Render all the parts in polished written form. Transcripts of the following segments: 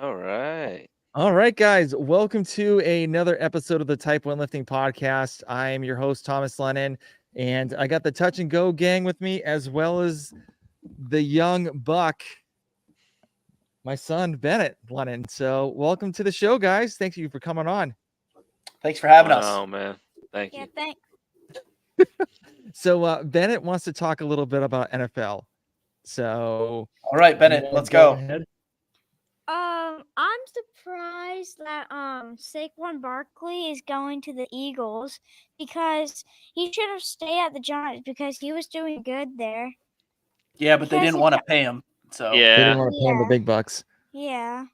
All right. All right, guys. Welcome to another episode of the Type1lifting podcast. I am your host, Thomas Lennon, and I got the Touch and Go gang with me, as well as the young buck, my son, Bennett Lennon. So welcome to the show, guys. Thank you for coming on. Thanks for having us. Oh, man. Thank you. Thanks. So Bennett wants to talk a little bit about NFL. So All right, Bennett, let's go. Ahead. I'm surprised that Saquon Barkley is going to the Eagles because he should have stayed at the Giants because he was doing good there. Yeah, but they didn't want to pay him. So They Yeah. didn't want to pay him the big bucks. Yeah.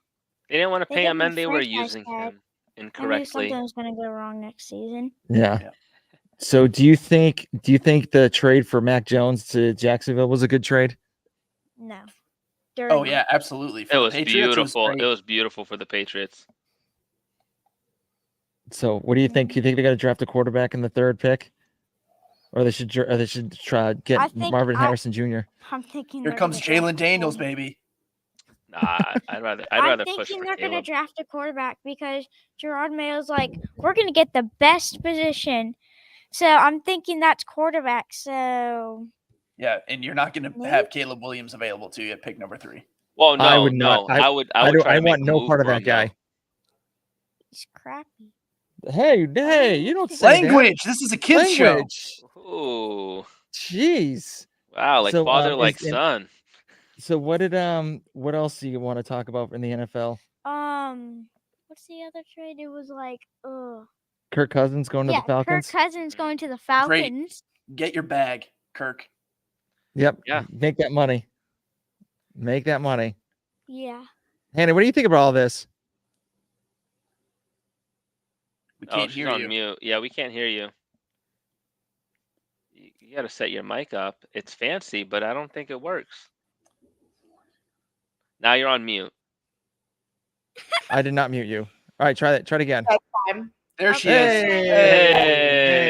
They didn't want to They pay gave him, him and they were franchise using tag. him I knew incorrectly. something was going to go wrong next season. Yeah. Yeah. So do you think the trade for Mac Jones to Jacksonville was a good trade? No. Oh yeah, absolutely. For It the was Patriots, beautiful. great. It was beautiful for the Patriots. So what do you think? You think they got to draft a quarterback in the third pick, or they should try get I think Marvin Harrison Jr. I'm thinking Here they're comes gonna draft Jalen a Daniels, quarterback. baby. Nah, I'd rather I'm push thinking for they're going to Caleb. draft a quarterback because Gerard Mayo's like, we're going to get the best position. So I'm thinking that's quarterback. So Yeah, and you're not going to have Caleb Williams available to you at pick number 3. Well, no, I would not. no. I would try to make want a no move part of for that him, guy. he's crappy. Hey, you don't say Language. This is a that. kids show. Language. Ooh. Jeez. Wow, like So, father, is- like and- son. So what else do you want to talk about in the NFL? What's the other trade? It was like, Kirk Cousins going to the Kirk Falcons. Cousins going to the Falcons. Get your bag, Kirk. Yep. Yeah. Make that money. Make that money. Yeah. Hannah, what do you think about all this? We Oh, can't she's hear on you. mute. Yeah, we can't hear you. You got to set your mic up. It's fancy, but I don't think it works. Now you're on mute. I did not mute you. All right, try that. Try it again. That's fine. There she Hey!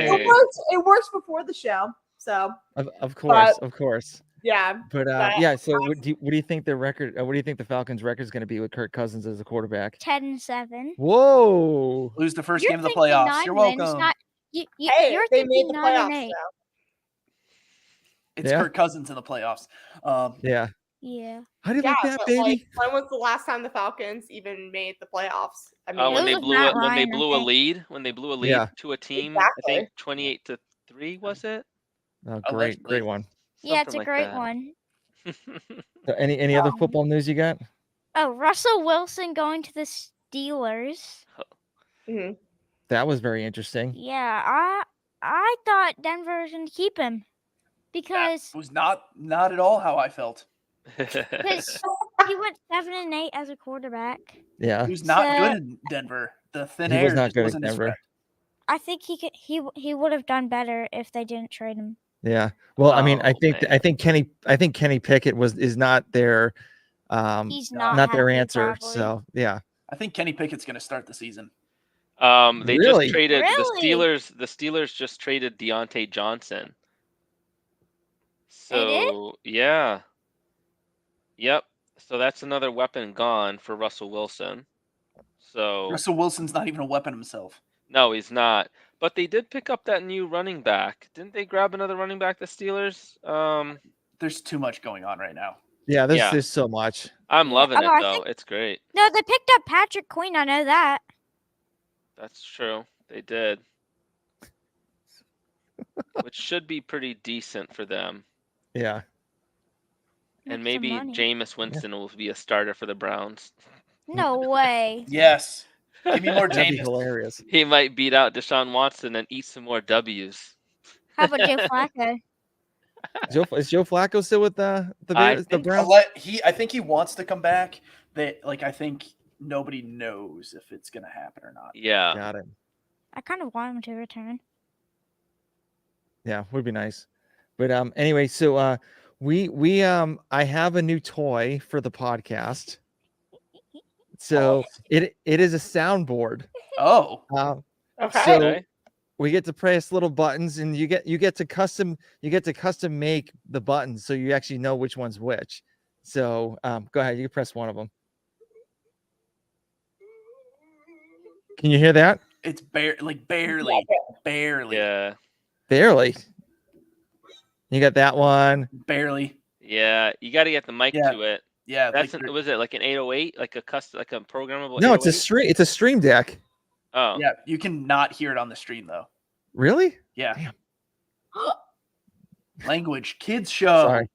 is. Hey! It works before the show. So Of course. yeah. But But- yeah. So what do you think the record? What do you think the Falcons' record is going to be with Kirk Cousins as a quarterback? 10-7. Whoa! Lose the 1st You're game of the thinking playoffs. 9 You're wins, welcome. not- Hey, you're they made thinking the 9 and playoffs. 8. So. It's Yeah. Kirk Cousins in the playoffs. Yeah. Yeah. How do you Yeah, like that, but, baby? like, when was the last time the Falcons even made the playoffs? I mean, When It they was blew Matt it, when they Ryan, I blew a think. lead, Yeah. to a team, Exactly. I think 28-3 was it? Oh, Allegedly. great one. Yeah, it's Something a like great that. one. So any other football news you got? Oh, Russell Wilson going to the Steelers. mhm. That was very interesting. Yeah, I thought Denver was going to keep him because That was not at all how I felt. he went 7-8 as a quarterback. Yeah. He was not So- good in Denver. The thin He air was not just good at wasn't his Denver. friend. I think he would have done better if they didn't trade him. Yeah. Well, I mean, I Oh, think Kenny Pickett is not their He's not not their happy, answer. probably. So yeah. I think Kenny Pickett's going to start the season. They Really? just traded Really? the Steelers just traded Deontay Johnson. They did? So yeah. Yep. So that's another weapon gone for Russell Wilson. So Russell Wilson's not even a weapon himself. no, he's not. But they did pick up that new running back. Didn't they grab another running back, the Steelers? There's too much going on right now. Yeah. Yeah. There's so much. I'm Yeah. loving Oh, it I though. think- It's great. No, they picked up Patrick Queen. I know that. That's true. They did. Which should be pretty decent for them. Yeah. And Make some maybe money. Jameis Winston will be a starter for the Browns. No way. Yes. Give me more That'd be Jameis. hilarious. He might beat out Deshaun Watson and eat some more W's. How about Joe Flacco? Is Joe Flacco still with the I Bears, the think Browns? I think he wants to come back. I think nobody knows if it's going to happen or not. Yeah. Got it. I kind of want him to return. Yeah, would be nice. But anyway, so I have a new toy for the podcast. So it is a soundboard. Oh, Okay. So Okay. we get to press little buttons, and you get to custom make the buttons, so you actually know which one's which. So go ahead, you can press one of them. Can you hear that? It's barely. Yeah. Barely. You got that one. Barely. Yeah. You got to get the mic Yeah. to it. Yeah. That's like was it like an 808, like a programmable No, 808? it's a stream deck. Oh. yeah. You can not hear it on the stream though. Really? Yeah. Damn. Language. Kids show. Sorry.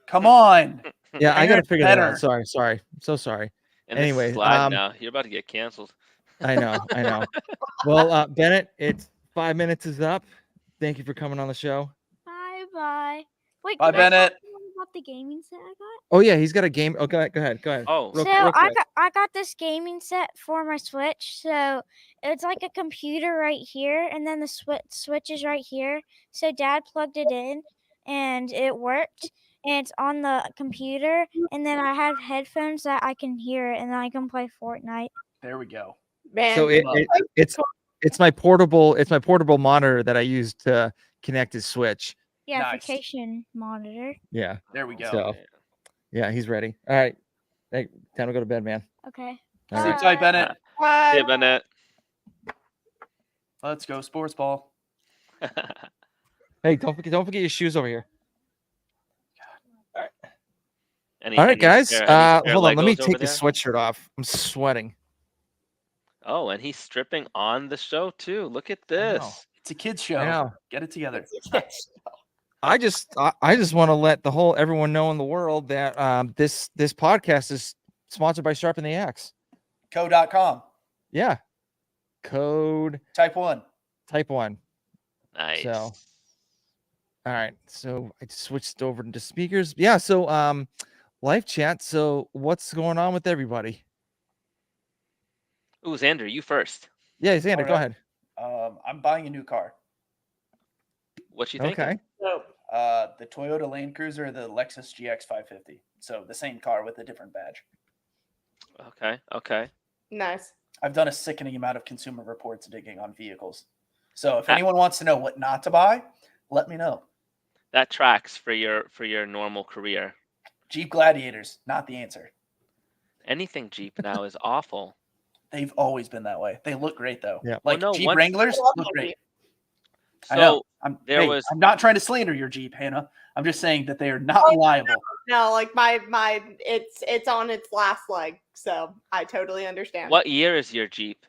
Come on. Yeah, I got to Parents figure that better. out. Sorry. I'm so sorry. And this Anyway, is live now. You're about to get canceled. I know. Well, Bennett, it's 5 minutes is up. Thank you for coming on the show. Bye. Wait, Bye, can I talk Bennett. more about the gaming set I got? Oh yeah, he's got a game. Oh, go ahead. Oh. Real So quick. I got this gaming set for my Switch. So it's like a computer right here, and then the switch is right here. So Dad plugged it in, and it worked. And it's on the computer, and then I have headphones that I can hear it, and then I can play Fortnite. There we go. Man, So it's my portable monitor that I use to connect his Switch. Yeah, Nice. vacation monitor. Yeah. There we go. So yeah, he's ready. All right. Hey, time to go to bed, man. Okay. All Sleep right. tight, Bennett. Yeah, Bennett. Let's go sports ball. Hey, don't forget your shoes over here. Any, All right, any guys. spare- any spare Hold on. Let me Legos over take the there? sweatshirt off. I'm sweating. Oh, and he's stripping on the show too. Look at I know. this. It's a kids I show. know. Get it together. I just want to let everyone know in the world that this podcast is sponsored by Sharpen the Axe. Co.com. Yeah. Code Type1. Type1. Nice. So, all right. So I switched over into speakers. Yeah. So live chat. So what's going on with everybody? Ooh, Xander, you first. Yeah, Xander, go Alright. ahead. I'm buying a new car. What you thinking? Okay. The Toyota Land Cruiser, the Lexus GX 550. So the same car with a different badge. Okay. Nice. I've done a sickening amount of Consumer Reports digging on vehicles. So if Ah. anyone wants to know what not to buy, let me know. That tracks for your normal career. Jeep Gladiators, not the answer. Anything Jeep now is awful. They've always been that way. They look great though. Yeah. Like Well, no, Jeep once- Wranglers I love look my great. Jeep. I know. So I'm not trying to slander your Jeep, Hannah. I'm just saying that they are not reliable. No, like my it's on its last leg, so I totally understand. what year is your Jeep?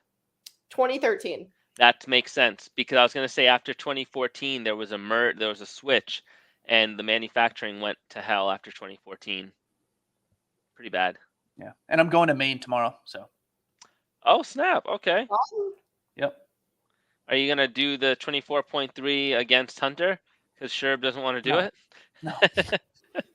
2013. That makes sense because I was gonna say after 2014 there was a switch, and the manufacturing went to hell after 2014. Pretty bad. Yeah. And I'm going to Maine tomorrow. So Oh snap! Okay. Awesome. yep. Are you gonna do the 24.3 against Hunter? Because Sherb doesn't want to do No. it. No.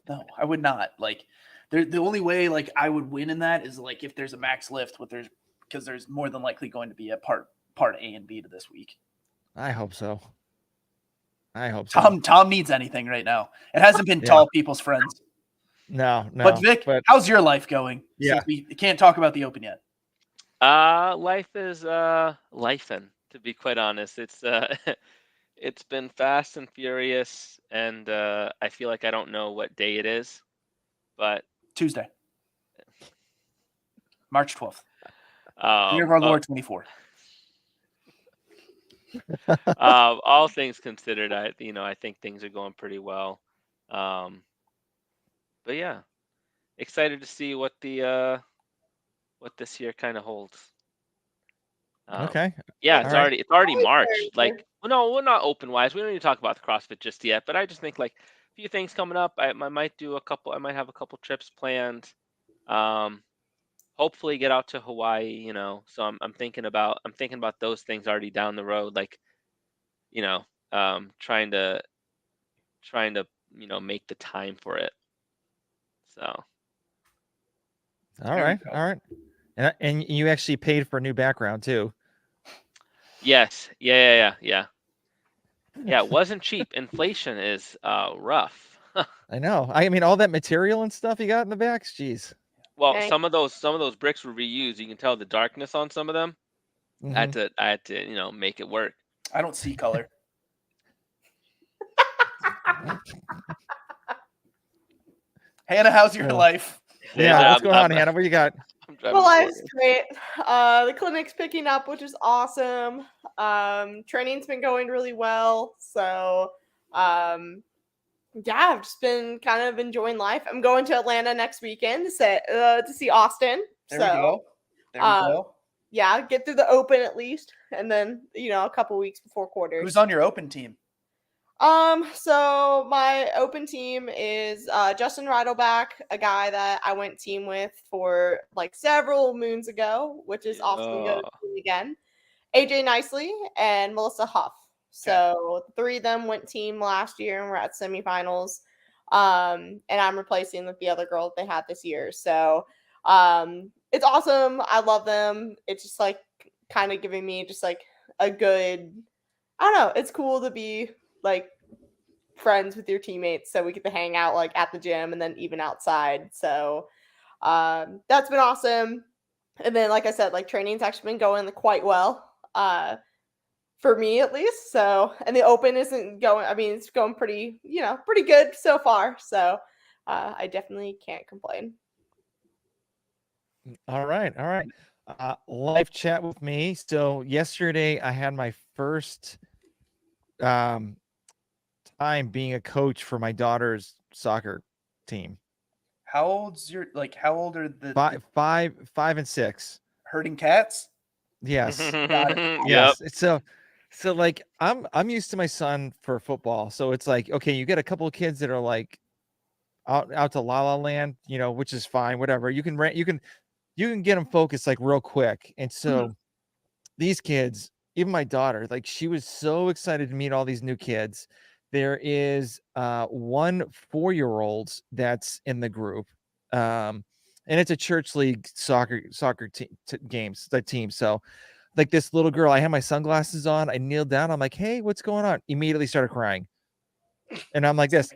No, I would not. Like the only way like I would win in that is like if there's a max lift because there's more than likely going to be a part A and B to this week. I hope so. Tom needs anything right now. It hasn't been Yeah. tall people's friends. No. But Vic, how's your life going? Yeah. Since we can't talk about the Open yet. Life is lifing, to be quite honest. It's it's been fast and furious, and I feel like I don't know what day it is, but Tuesday. March 12th. Year of our Lord 24. All things considered, I think things are going pretty well. But yeah, excited to see what this year kind of holds. Okay. Yeah, All right. it's already Always March. very Like, good. well, no, we're not open wise. We don't need to talk about the CrossFit just yet. But I just think like a few things coming up. I might do a couple. I might have a couple trips planned. Hopefully get out to Hawaii. So I'm thinking about those things already down the road. Like, trying to make the time for it. So All right. And you actually paid for a new background too. yes, yeah. Yeah, it wasn't cheap. Inflation is rough. I know. I mean, all that material and stuff you got in the back. Jeez. Well, Okay. some of those bricks were reused. You can tell the darkness on some of them. Mhm. I had to make it work. I don't see color. Hannah, how's your Oh. life? Yeah. Xander, What's going on, Hannah? What you got? I'm driving Well, to life's Portland. great. The clinic's picking up, which is awesome. Training's been going really well. So, yeah, I've just been kind of enjoying life. I'm going to Atlanta next weekend to see Austin. There we go. There we um, go. Yeah, get through the open at least, and then a couple weeks before quarters. Who's on your open team? So my open team is Justin Reidelbach, a guy that I went team with for like several moons ago, which is awesome. Go to team again. AJ Nicely and Melissa Huff. So the three of them went team last year and we're at semifinals. And I'm replacing with the other girl that they had this year. So it's awesome. I love them. It's just like kind of giving me just like a good, I don't know, it's cool to be like friends with your teammates, so we get to hang out like at the gym and then even outside. So that's been awesome. And then like I said, like training's actually been going quite well for me at least. So, and the open isn't going, I mean, it's going pretty good so far. So I definitely can't complain. All right. Live chat with me. So yesterday I had my first time being a coach for my daughter's soccer team. How old are the 5 and 6 herding cats? Yes. Yep. Yes. So like I'm used to my son for football. So it's like, okay, you get a couple of kids that are like out to La La Land, which is fine, whatever. You can get them focused like real quick. And so these kids, even my daughter, like she was so excited to meet all these new kids. There is one 4-year-old that's in the group. And it's a church league soccer team. So like this little girl, I had my sunglasses on. I kneeled down. I'm like, hey, what's going on? Immediately started crying. And I'm like this,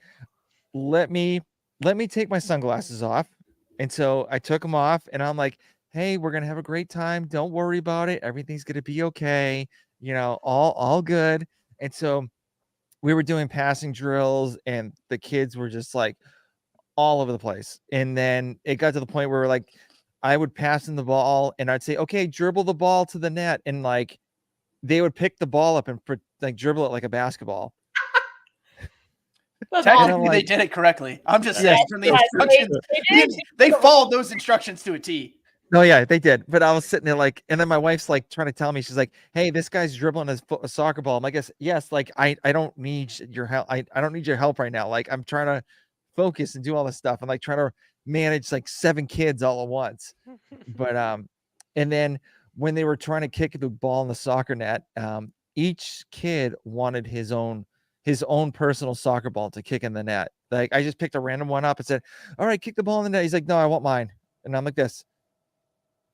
let me take my sunglasses off. And so I took them off and I'm like, hey, we're going to have a great time. Don't worry about it. Everything's going to be okay. All good. And so we were doing passing drills and the kids were just like all over the place. And then it got to the point where like, I would pass in the ball and I'd say, okay, dribble the ball to the net. And like, they would pick the ball up and dribble it like a basketball. Technically, they did it correctly. I'm just saying from the instructions. They followed those instructions to a T. No, yeah, they did. But I was sitting there like, and then my wife's like trying to tell me, she's like, hey, this guy's dribbling a soccer ball. I'm like, yes, like I don't need your help. I don't need your help right now. Like I'm trying to focus and do all this stuff. I'm like trying to manage like 7 kids all at once. But and then when they were trying to kick the ball in the soccer net, each kid wanted his own personal soccer ball to kick in the net. Like I just picked a random one up and said, all right, kick the ball in the net. He's like, no, I want mine. And I'm like this,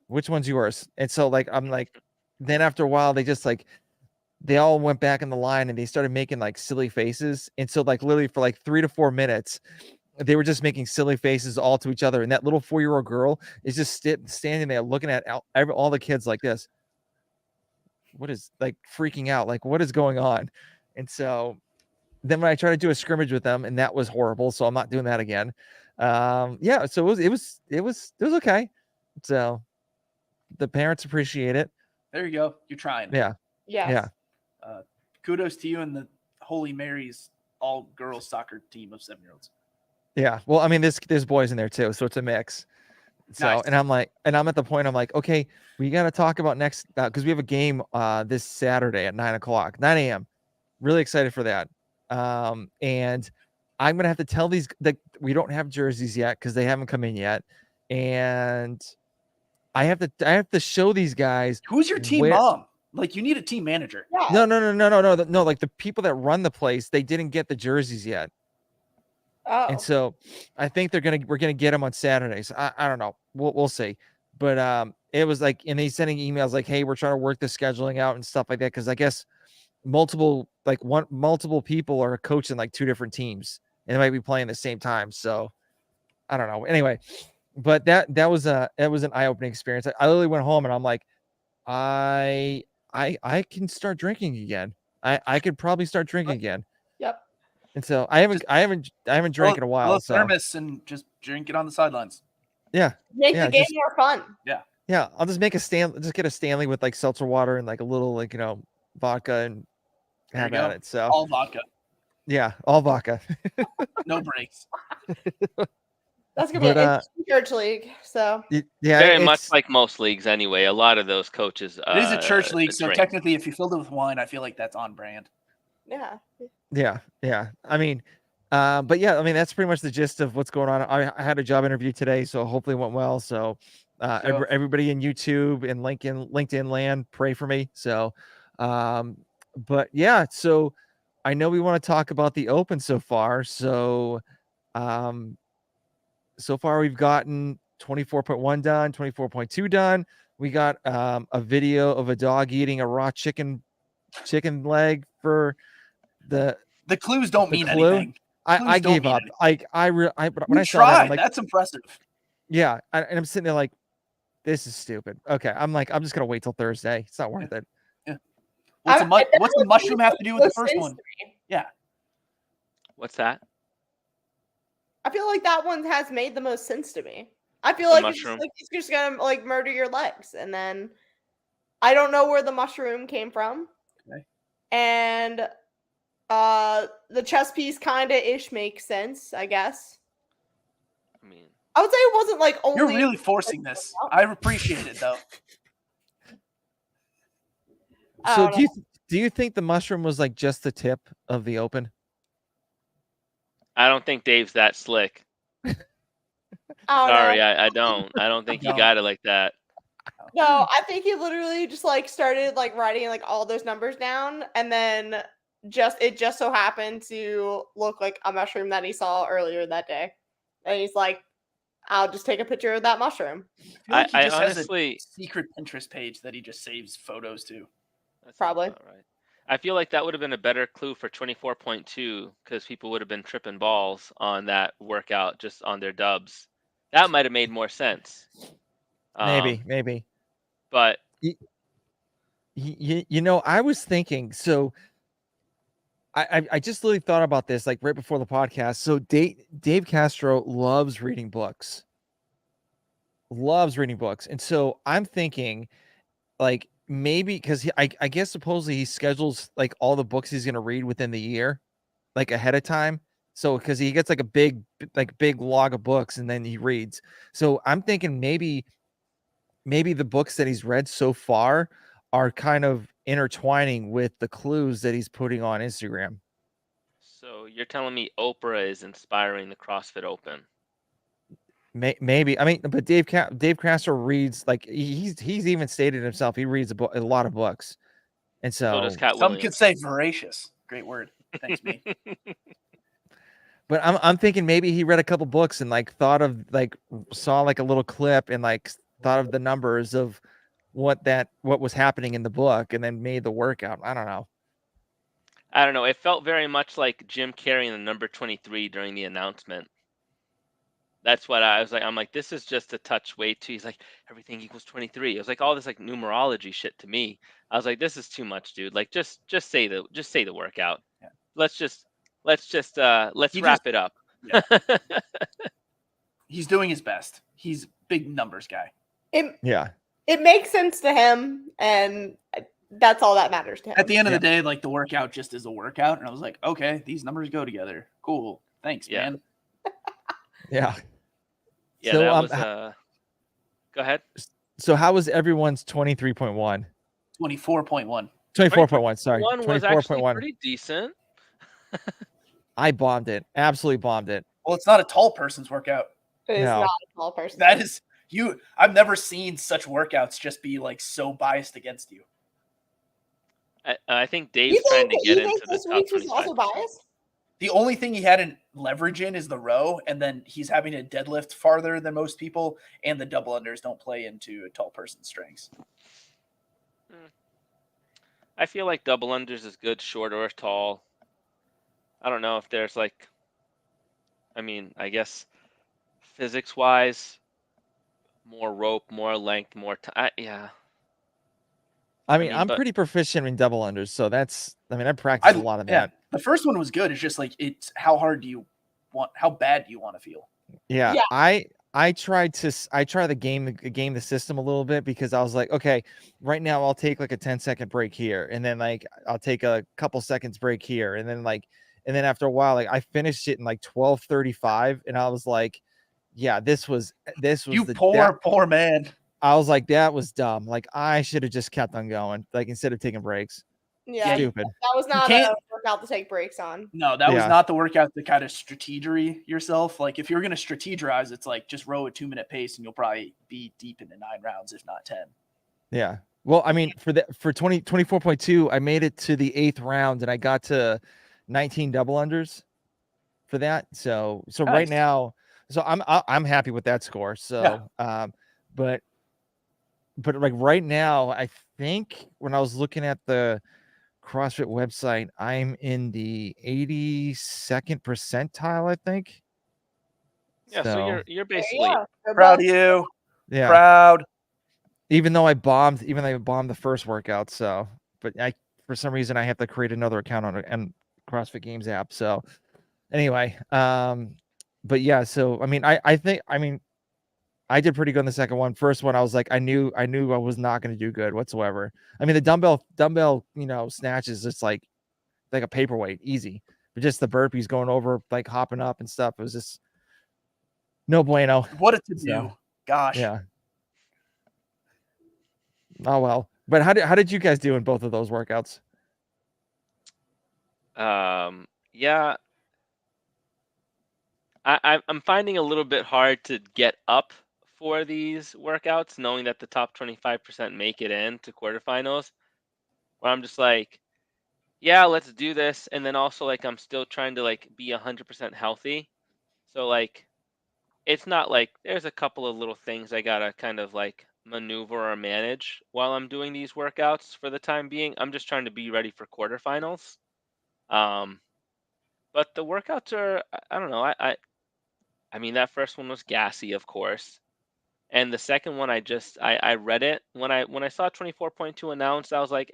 which one's yours? And so like, I'm like, then after a while, they all went back in the line and they started making like silly faces. And so like literally for like 3 to 4 minutes, they were just making silly faces all to each other. And that little 4-year-old girl is just standing there looking at all the kids like this. What is like freaking out? Like, what is going on? And so then when I tried to do a scrimmage with them, and that was horrible, so I'm not doing that again. Yeah, so it was okay. So the parents appreciate it. There you go. You're trying. Yeah. Yes. Yeah. Kudos to you and the Holy Mary's all-girls soccer team of 7-year-olds. Yeah. Well, I mean, there's boys in there too, so it's a mix. So, Nice. and I'm at the point, I'm like, okay, we got to talk about next, because we have a game this Saturday at 9 a.m. Really excited for that. And I'm going to have to tell these that we don't have jerseys yet because they haven't come in yet. And I have to show these guys. Who's your team mom? Like you need a team manager. Yeah. No. Like the people that run the place, they didn't get the jerseys yet. Oh. And so I think we're gonna get them on Saturdays. I don't know. We'll see. But it was like, and he's sending emails like, hey, we're trying to work the scheduling out and stuff like that. Cause I guess multiple people are coaching like 2 different teams and they might be playing at the same time. So I don't know. Anyway, but that was an eye-opening experience. I literally went home and I'm like, I can start drinking again. I could probably start drinking again. Yep. And so I haven't drank in a while. Well, so thermos and just drink it on the sidelines. Yeah. Make Yeah, the game just- more fun. Yeah, I'll just make just get a Stanley with like seltzer water and like a little like vodka and There you have at go. it. So All vodka, yeah, all vodka. no breaks. That's gonna be But, an interesting church league. So Yeah, Very much it's like most leagues anyway. A lot of those coaches. It is a church league, so drink. technically, if you filled it with wine, I feel like that's on brand. yeah. yeah. I mean, but yeah, I mean that's pretty much the gist of what's going on. I had a job interview today, so hopefully it went well. So, So- everybody in YouTube and LinkedIn land, pray for me. So, but yeah, so I know we want to talk about the Open so far. So, so far we've gotten 24.1 done, 24.2 done. We got a video of a dog eating a raw chicken leg for the clues don't the mean clue? anything. I Clues don't gave mean up. anything. When I You saw that, I'm tried. like, That's impressive. yeah, and I'm sitting there like, this is stupid. Okay, I'm like, I'm just gonna wait till Thursday. It's not worth it. What's I- the I- what's the mushroom have to do with the first sense one? to me. What's that? I feel like that one has made the most sense to me. I feel The like mushroom. it's just gonna like murder your legs, and then I don't know where the mushroom came from. Okay. And the chess piece kind of ish makes sense, I guess. I mean, I would say it wasn't like only. You're really forcing this. I appreciate it though. I So don't do you think the mushroom was like just the tip of the Open? I don't think Dave's that slick. I don't Sorry, know. I don't. I don't think he No. got it like that. No, I think he literally just like started like writing like all those numbers down, and then it just so happened to look like a mushroom that he saw earlier that day, and he's like, "I'll just take a picture of that mushroom." I feel like he I just honestly- has a secret Pinterest page that he just saves photos to. That sounds Probably. about right. I feel like that would have been a better clue for 24.2 because people would have been tripping balls on that workout just on their dubs. That might have made more sense. Maybe. But I was thinking, so I just literally thought about this like right before the podcast. So Dave Castro loves reading books. And so I'm thinking like maybe because I guess supposedly he schedules like all the books he's going to read within the year, like ahead of time. So because he gets like a big log of books and then he reads. So I'm thinking maybe the books that he's read so far are kind of intertwining with the clues that he's putting on Instagram. so you're telling me Oprah is inspiring the CrossFit Open? Maybe. I mean, but Dave Castro reads like he's even stated himself. He reads a lot of books, and So does so. Cat Some Williams. could say voracious. Great word. Thanks, me. But I'm thinking maybe he read a couple books and like thought of like saw like a little clip and like thought of the numbers of what was happening in the book and then made the workout. I don't know. I don't know. It felt very much like Jim carrying the number 23 during the announcement. That's what I was like. I'm like, this is just a touch way too. He's like, everything equals 23. It was like all this like numerology shit to me. I was like, this is too much, dude. Like, just say the workout. Yeah. Let's He wrap just- it up. yeah. He's doing his best. He's a big numbers guy. It makes sense to him, and that's all that matters to him. At the end of the day, like the workout just is a workout, and I was like, okay, these numbers go together. Cool. Thanks, Yeah. man. Yeah. Yeah, So, that was. Go ahead. So how was everyone's 23.1? 24.1. 24.1. Sorry, One was actually 24.1. pretty decent. I bombed it. Absolutely bombed it. Well, it's not a tall person's workout. It is No. not a tall person. That is you. I've never seen such workouts just be like so biased against you. I think You Dave's trying to think get into the this top week's was 25. also biased? The only thing he had in leverage in is the row, and then he's having to deadlift farther than most people, and the double unders don't play into a tall person's strengths. I feel like double unders is good, short or tall. I don't know if there's like, I mean, I guess physics wise, more rope, more length, more time. Yeah. I mean, mean, I'm but- pretty proficient in double unders, so that's. I mean, I practice a lot of that. The first one was good. It's just like it's how hard do you want? How bad do you want to feel? Yeah, Yeah. I tried the game the system a little bit, because I was like, okay, right now I'll take like a 10-second break here, and then like I'll take a couple seconds break here, and then after a while, like I finished it in like 12:35, and I was like, yeah, this was You the poor man. I was like, that was dumb. Like I should have just kept on going, like instead of taking breaks. Yeah, Stupid. that was not can't- a workout to take breaks on. No, that was Yeah. not the workout to kind of strategery yourself. Like if you're going to strategize, it's like just row a 2-minute pace and you'll probably be deep into 9 rounds, if not 10. Yeah. Well, I mean, for 24.2, I made it to the 8th round, and I got to 19 double unders for that. So Nice. right now, so I'm happy with that score. So, but like right now, I think when I was looking at the CrossFit website, I'm in the 82nd percentile, I think. Yeah, so you're basically They're Proud both- of you. Yeah. Proud. Even though I bombed the first workout. So, but for some reason I have to create another account on CrossFit Games app. So anyway, but yeah, so I mean, I think I did pretty good in the second one. First one, I was like, I knew I was not going to do good whatsoever. I mean, the dumbbell, snatches, it's like a paperweight, easy. But just the burpees going over, like hopping up and stuff, it was just no bueno. What a to do. So, Gosh. yeah. Oh well. But how did you guys do in both of those workouts? yeah. I'm finding a little bit hard to get up for these workouts, knowing that the top 25% make it in to quarterfinals. Where I'm just like, yeah, let's do this, and then also like I'm still trying to like be 100% healthy. So like, it's not like there's a couple of little things I gotta kind of like maneuver or manage while I'm doing these workouts for the time being. I'm just trying to be ready for quarterfinals. But the workouts are, I don't know, I mean, that first one was gassy, of course. And the second one, I read it when I saw 24.2 announced. I was like,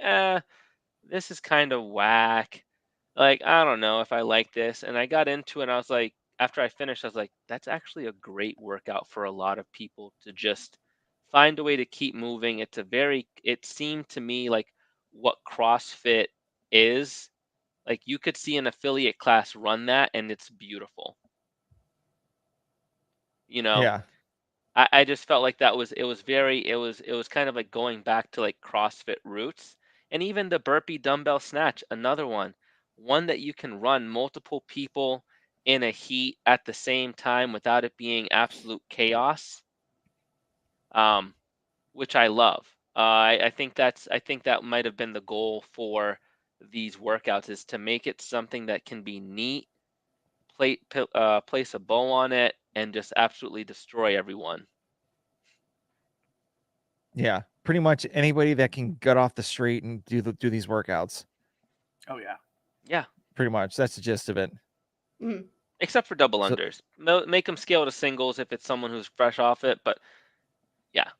this is kind of whack. Like, I don't know if I like this. And I got into it, and I was like, after I finished, I was like, that's actually a great workout for a lot of people to just find a way to keep moving. It seemed to me like what CrossFit is. Like, you could see an affiliate class run that, and it's beautiful. You know, Yeah. I just felt like it was kind of like going back to like CrossFit roots. And even the burpee dumbbell snatch, another one that you can run multiple people in a heat at the same time without it being absolute chaos, which I love. I think that might have been the goal for these workouts, is to make it something that can be neat, place a bow on it, and just absolutely destroy everyone. Yeah. Pretty much anybody that can get off the street and do these workouts. Oh, yeah. Yeah, Pretty much. That's the gist of it. Mhm. except for double So- unders. Make them scale to singles if it's someone who's fresh off it. But yeah,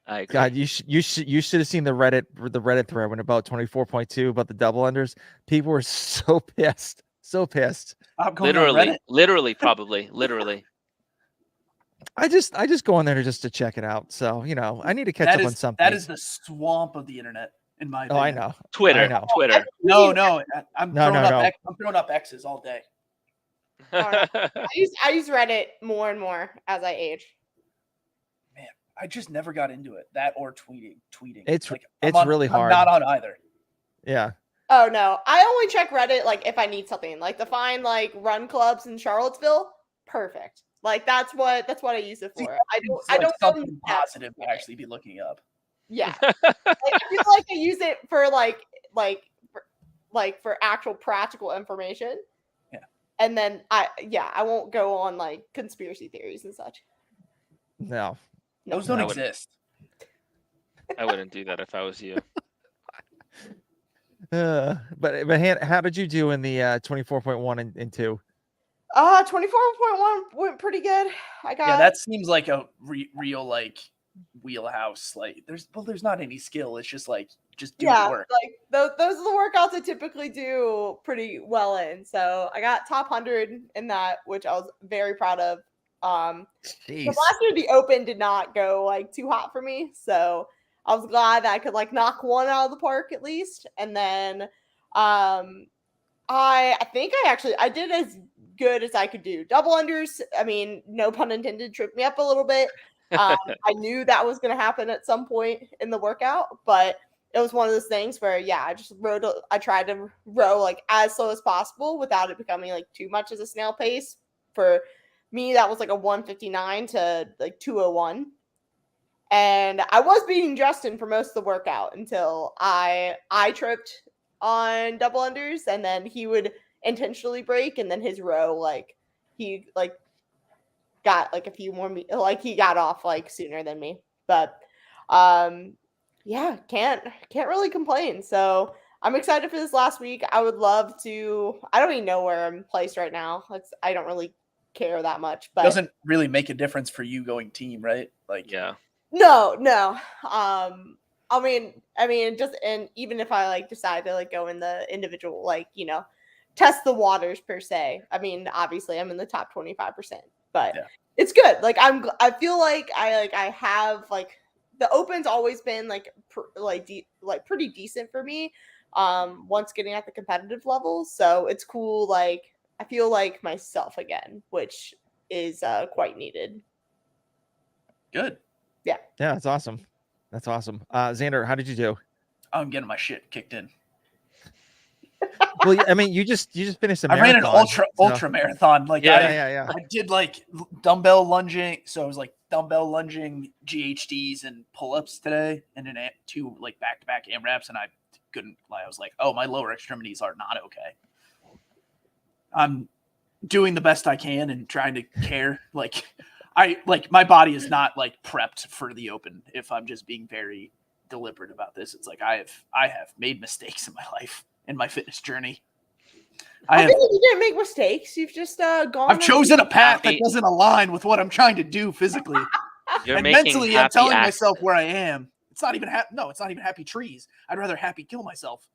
I agree. God, you should have seen the Reddit thread when about 24.2 about the double unders. People were so pissed. So pissed. I'm going on Reddit. Literally, probably, literally. I just go on there just to check it out. So, I need to catch up on something. That is the swamp of the internet, in my Oh, opinion. I know. Twitter, I know. Twitter. No, I'm No, throwing no, up no. I'm throwing up X's all day. I use Reddit more and more as I age. Man, I just never got into it. That or tweeting. It's I'm really hard. I'm not on either. Yeah. Oh no, I only check Reddit like if I need something, like to find like run clubs in Charlottesville. Perfect. Like that's what I use it See, for. It's I like don't something know positive to actually be looking up. Yeah, like, I feel like I use it for for actual practical information. Yeah. And then I won't go on like conspiracy theories and such. No. Those don't I would- exist. I wouldn't do that if I was you. But how did you do in the 24.1 and 2? 24.1 went pretty good. I got Yeah, that seems like a real like wheelhouse. Like there's not any skill. It's just like do the work. like those are the workouts I typically do pretty well in. So I got top 100 in that, which I was very proud of. So last year the open did not go like too hot for me, so I was glad that I could like knock one out of the park at least. And then I think I did as good as I could do. Double unders, I mean, no pun intended, tripped me up a little bit. I knew that was going to happen at some point in the workout, but it was one of those things where, yeah, I tried to row like as slow as possible without it becoming like too much as a snail pace. For me, that was like a 159 to like 201. And I was beating Justin for most of the workout until I tripped on double unders, and then he would intentionally break, and then his row, like, he like got like a few more like he got off like sooner than me. But yeah, can't really complain. So I'm excited for this last week. I would love to. I don't even know where I'm placed right now. I don't really care that much, but doesn't really make a difference for you going team, right? Like, Yeah. No. I mean, just, and even if I like decide to like go in the individual, like, you know, test the waters per se. I mean, obviously I'm in the top 25%, but yeah. It's good. Like I feel like I have like the open's always been like pretty decent for me. Once getting at the competitive level, so it's cool. Like I feel like myself again, which is quite needed. Good. Yeah, that's awesome. That's awesome. Xander, how did you do? I'm getting my shit kicked in. Well, I mean, you just finished a I marathon. ran an ultra marathon. Like, yeah. I did like dumbbell lunging. So I was like dumbbell lunging GHDs and pull-ups today, and then 2 like back-to-back AMRAPs, and I couldn't lie. I was like, oh, my lower extremities are not okay. I'm doing the best I can and trying to care. Like my body is not like prepped for the open. If I'm just being very deliberate about this, it's like I have made mistakes in my life, in my fitness journey. I think you didn't make mistakes. You've just gone. I've chosen a path that doesn't align with what I'm trying to do physically. You're and making mentally, I'm telling happy myself where I am. It's not even it's not even happy trees. I'd rather happy kill myself.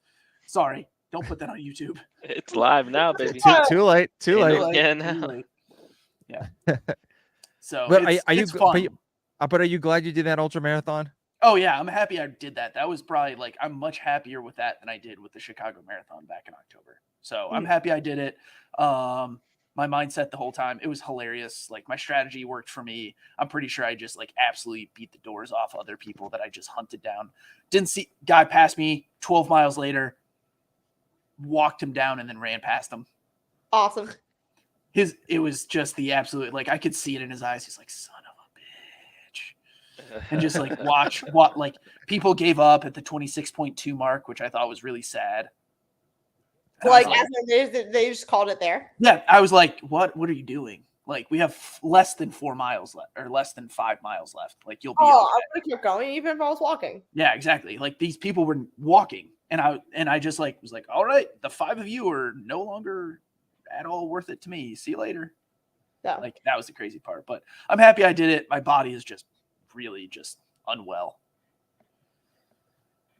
Sorry, don't put that on YouTube. It's live now, baby. Too late. Yeah, now. Too late. Yeah. So, But it's fun. But are you glad you did that ultra marathon? Oh yeah, I'm happy I did that. That was probably like, I'm much happier with that than I did with the Chicago Marathon back in October. So I'm happy I did it. My mindset the whole time, it was hilarious. Like my strategy worked for me. I'm pretty sure I just like absolutely beat the doors off other people that I just hunted down. Didn't see guy pass me 12 miles later, walked him down and then ran past him. Awesome. It was just the absolute, like I could see it in his eyes. He's like, son of a bitch. And just like watch what like people gave up at the 26.2 mark, which I thought was really sad. Like they just called it there. Yeah, I was like, what are you doing? Like we have less than 4 miles left, or less than 5 miles left. Like you'll be okay. I would have kept going even if I was walking. Yeah, exactly. Like these people were walking, and I just like was like, all right, the 5 of you are no longer at all worth it to me. See you later. Yeah. Like that was the crazy part. But I'm happy I did it. My body is just really just unwell.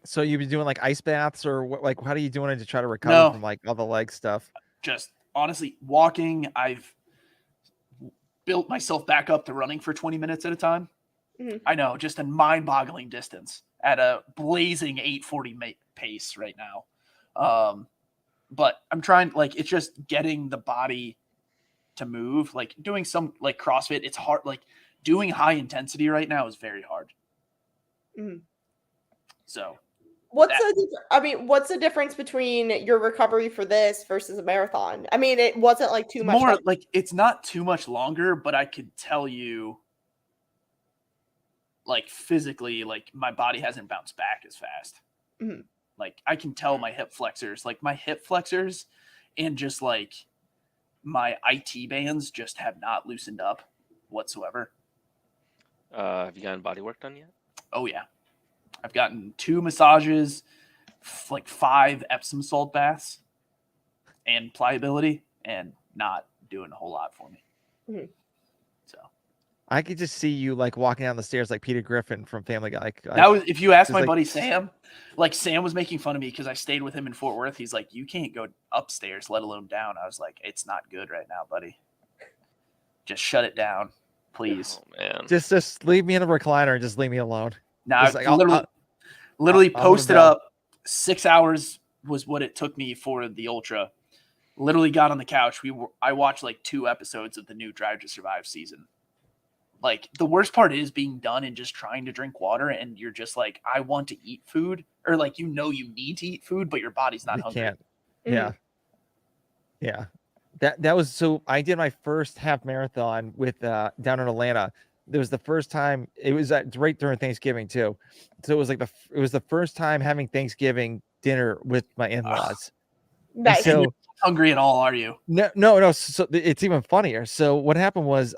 So you've been doing like ice baths, or what? Like, how are you doing it to try to recover from like all the leg stuff? Just honestly walking. I've built myself back up to running for 20 minutes at a time. Mm-hmm. I know, just a mind-boggling distance at a blazing 8:40 pace right now. But I'm trying, like, it's just getting the body to move. Like doing some like CrossFit, it's hard. Like doing high intensity right now is very hard. Mm-hmm. So what's the difference between your recovery for this versus a marathon? I mean, it wasn't like too much more like it's not too much longer, but I could tell you like physically, like my body hasn't bounced back as fast. Mm-hmm. Like I can tell my hip flexors and just like my IT bands just have not loosened up whatsoever. Have you gotten body work done yet? Oh yeah. I've gotten 2 massages, like 5 Epsom salt baths, and pliability, and not doing a whole lot for me. Mm-hmm. So I could just see you like walking down the stairs like Peter Griffin from Family Guy. Like, that was, if you ask my like, buddy Sam, like Sam was making fun of me because I stayed with him in Fort Worth. He's like, you can't go upstairs, let alone down. I was like, it's not good right now, buddy. Just shut it down. Please. Oh man. Just leave me in the recliner and just leave me alone. Now, Just like, literally I'll hold posted it down. up. 6 hours was what it took me for the ultra. Literally got on the couch. I watched like 2 episodes of the new Drive to Survive season. Like, the worst part is being done and just trying to drink water, and you're just like, I want to eat food, or like, you need to eat food, but your body's not You hungry. can't. Yeah. Yeah. That was, so I did my first half marathon with down in Atlanta. It was the first time. It was right during Thanksgiving too. So it was like it was the first time having Thanksgiving dinner with my in-laws. Nice. So Hungry at all, are you? no. So it's even funnier. So what happened was,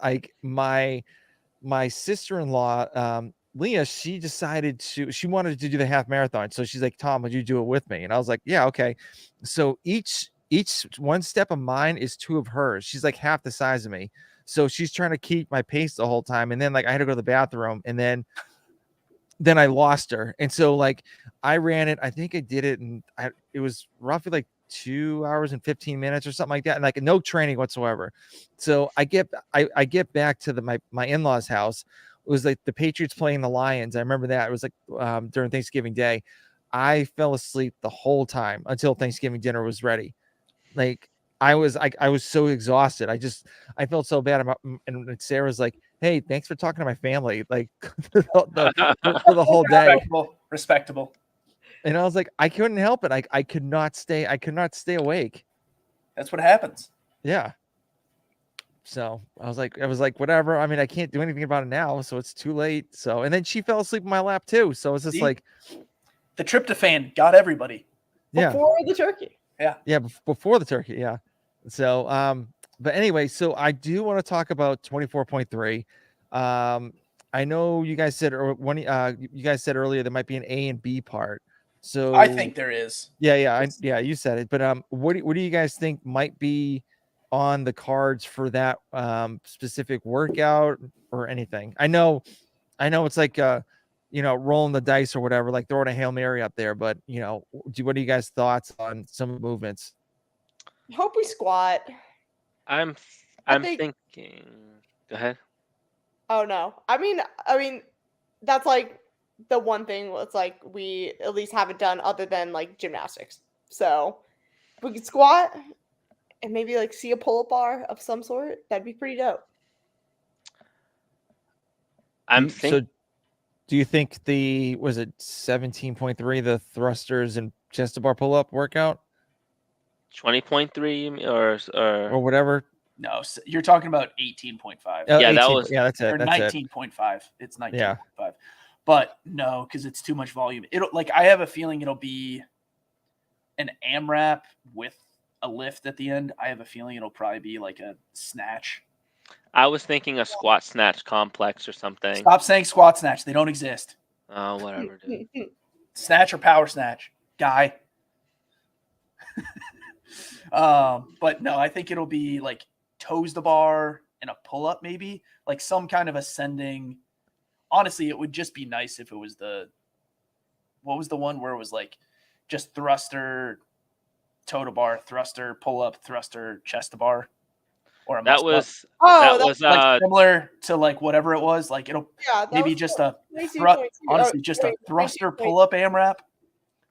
my sister-in-law, Leah, she wanted to do the half marathon. So she's like, Tom, would you do it with me? And I was like, yeah, okay. So each one step of mine is 2 of hers. She's like half the size of me. So she's trying to keep my pace the whole time. And then like I had to go to the bathroom, and then I lost her. And so like I ran it. I think I did it, and it was roughly like 2 hours and 15 minutes or something like that, and like no training whatsoever. So I get back to my in-laws house. It was like the Patriots playing the Lions. I remember that. It was like during Thanksgiving Day. I fell asleep the whole time until Thanksgiving dinner was ready. Like I was so exhausted. I felt so bad about, and Sarah's like, hey, thanks for talking to my family, like for the whole day. Respectable. And I was like, I couldn't help it. I could not stay awake. That's what happens. Yeah. So I was like, whatever. I mean, I can't do anything about it now, so it's too late. So, and then she fell asleep in my lap too. So it's just like, the tryptophan got everybody. Before the turkey. Yeah, before the turkey. Yeah. So, but anyway, so I do want to talk about 24.3. I know you guys said, or you guys said earlier there might be an A and B part. So I think there is. Yeah, you said it. But what do you guys think might be on the cards for that specific workout or anything? I know it's like rolling the dice or whatever, like throwing a Hail Mary up there. But what are you guys' thoughts on some movements? Hope we squat. I'm thinking. Go ahead. Oh no. I mean, that's like the one thing that's like we at least haven't done other than like gymnastics. So if we could squat and maybe like see a pull-up bar of some sort, that'd be pretty dope. So do you think was it 17.3, the thrusters and chest to bar pull-up workout? 20.3 or whatever? No, you're talking about 18.5. Yeah, 18, that was. Yeah, that's it. Or 19.5. It's 19.5. Yeah. But no, because it's too much volume. I have a feeling it'll be an AMRAP with a lift at the end. I have a feeling it'll probably be like a snatch. I was thinking a squat snatch complex or something. Stop saying squat snatch. They don't exist. Oh, whatever, dude. Snatch or power snatch, guy. But no, I think it'll be like toes the bar and a pull up, maybe like some kind of ascending. Honestly, it would just be nice if it was what was the one where it was like just thruster, toe to bar, thruster, pull up, thruster, chest to bar, or a that was like similar to like whatever it was. Like it'll maybe just a honestly just a thruster pull up AMRAP.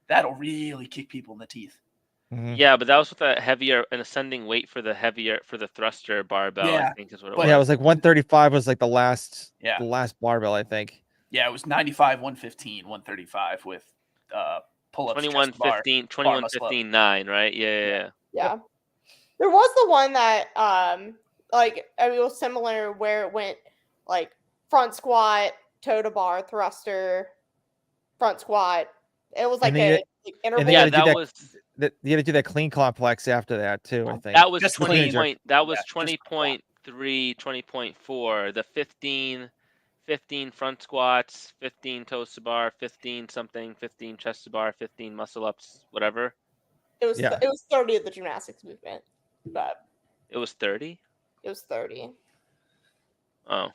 That'll really kick people in the teeth. Mm-hmm. Yeah, but that was with an ascending weight for the thruster barbell. Yeah, I think is what it was. Yeah, it was like 135 was like the last barbell, I think. Yeah, it was 95, 115, 135 with pull-ups. 21, 15, 21, 15, 9, right? Yeah. There was the one that it was similar where it went like front squat, toe to bar, thruster, front squat. It was like interval. Yeah, that was. You had to do that clean complex after that too, I think. That was 20.3, 20.4. The 15 front squats, 15 toes to bar, 15 something, 15 chest to bar, 15 muscle ups, whatever. It was 30 of the gymnastics movement, but it was 30. It was 30. Oh.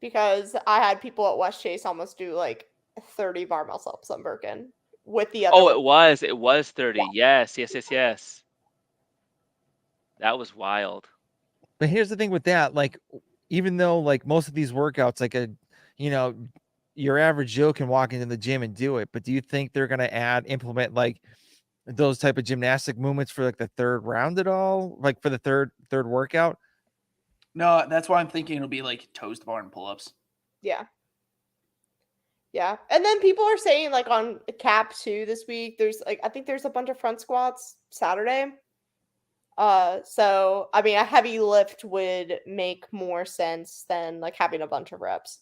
Because I had people at West Chase almost do like 30 barbell ups on Birkin. With the other. Oh, it was 30. Yeah. Yes. That was wild. But here's the thing with that, like, even though like most of these workouts, like your average Joe can walk into the gym and do it, but do you think they're going to implement like those type of gymnastic movements for like the third round at all? Like for the third workout? No, that's why I'm thinking it'll be like toes to bar and pull-ups. Yeah. Yeah. And then people are saying like on cap 2 this week, there's like, I think there's a bunch of front squats Saturday. So I mean, a heavy lift would make more sense than like having a bunch of reps.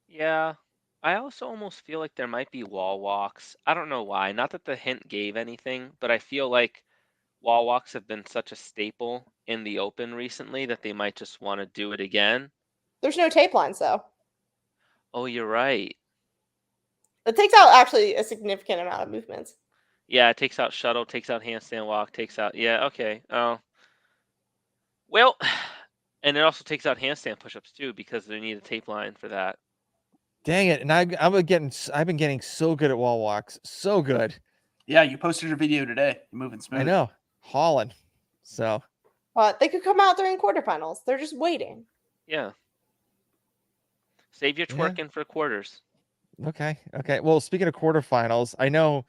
Yeah. I also almost feel like there might be wall walks. I don't know why. Not that the hint gave anything, but I feel like wall walks have been such a staple in the open recently that they might just want to do it again. There's no tape lines though. Oh, you're right. It takes out actually a significant amount of movements. Yeah, it takes out shuttle, takes out handstand walk, takes out. Yeah, okay. Oh. Well, and it also takes out handstand push-ups too because they need a tape line for that. Dang it. And I've been getting so good at wall walks. So good. Yeah, you posted your video today. You're moving smooth. I know. Hauling. So They could come out during quarterfinals. They're just waiting. Yeah. Save your Yeah. twerking for quarters. okay. Well, speaking of quarterfinals, I know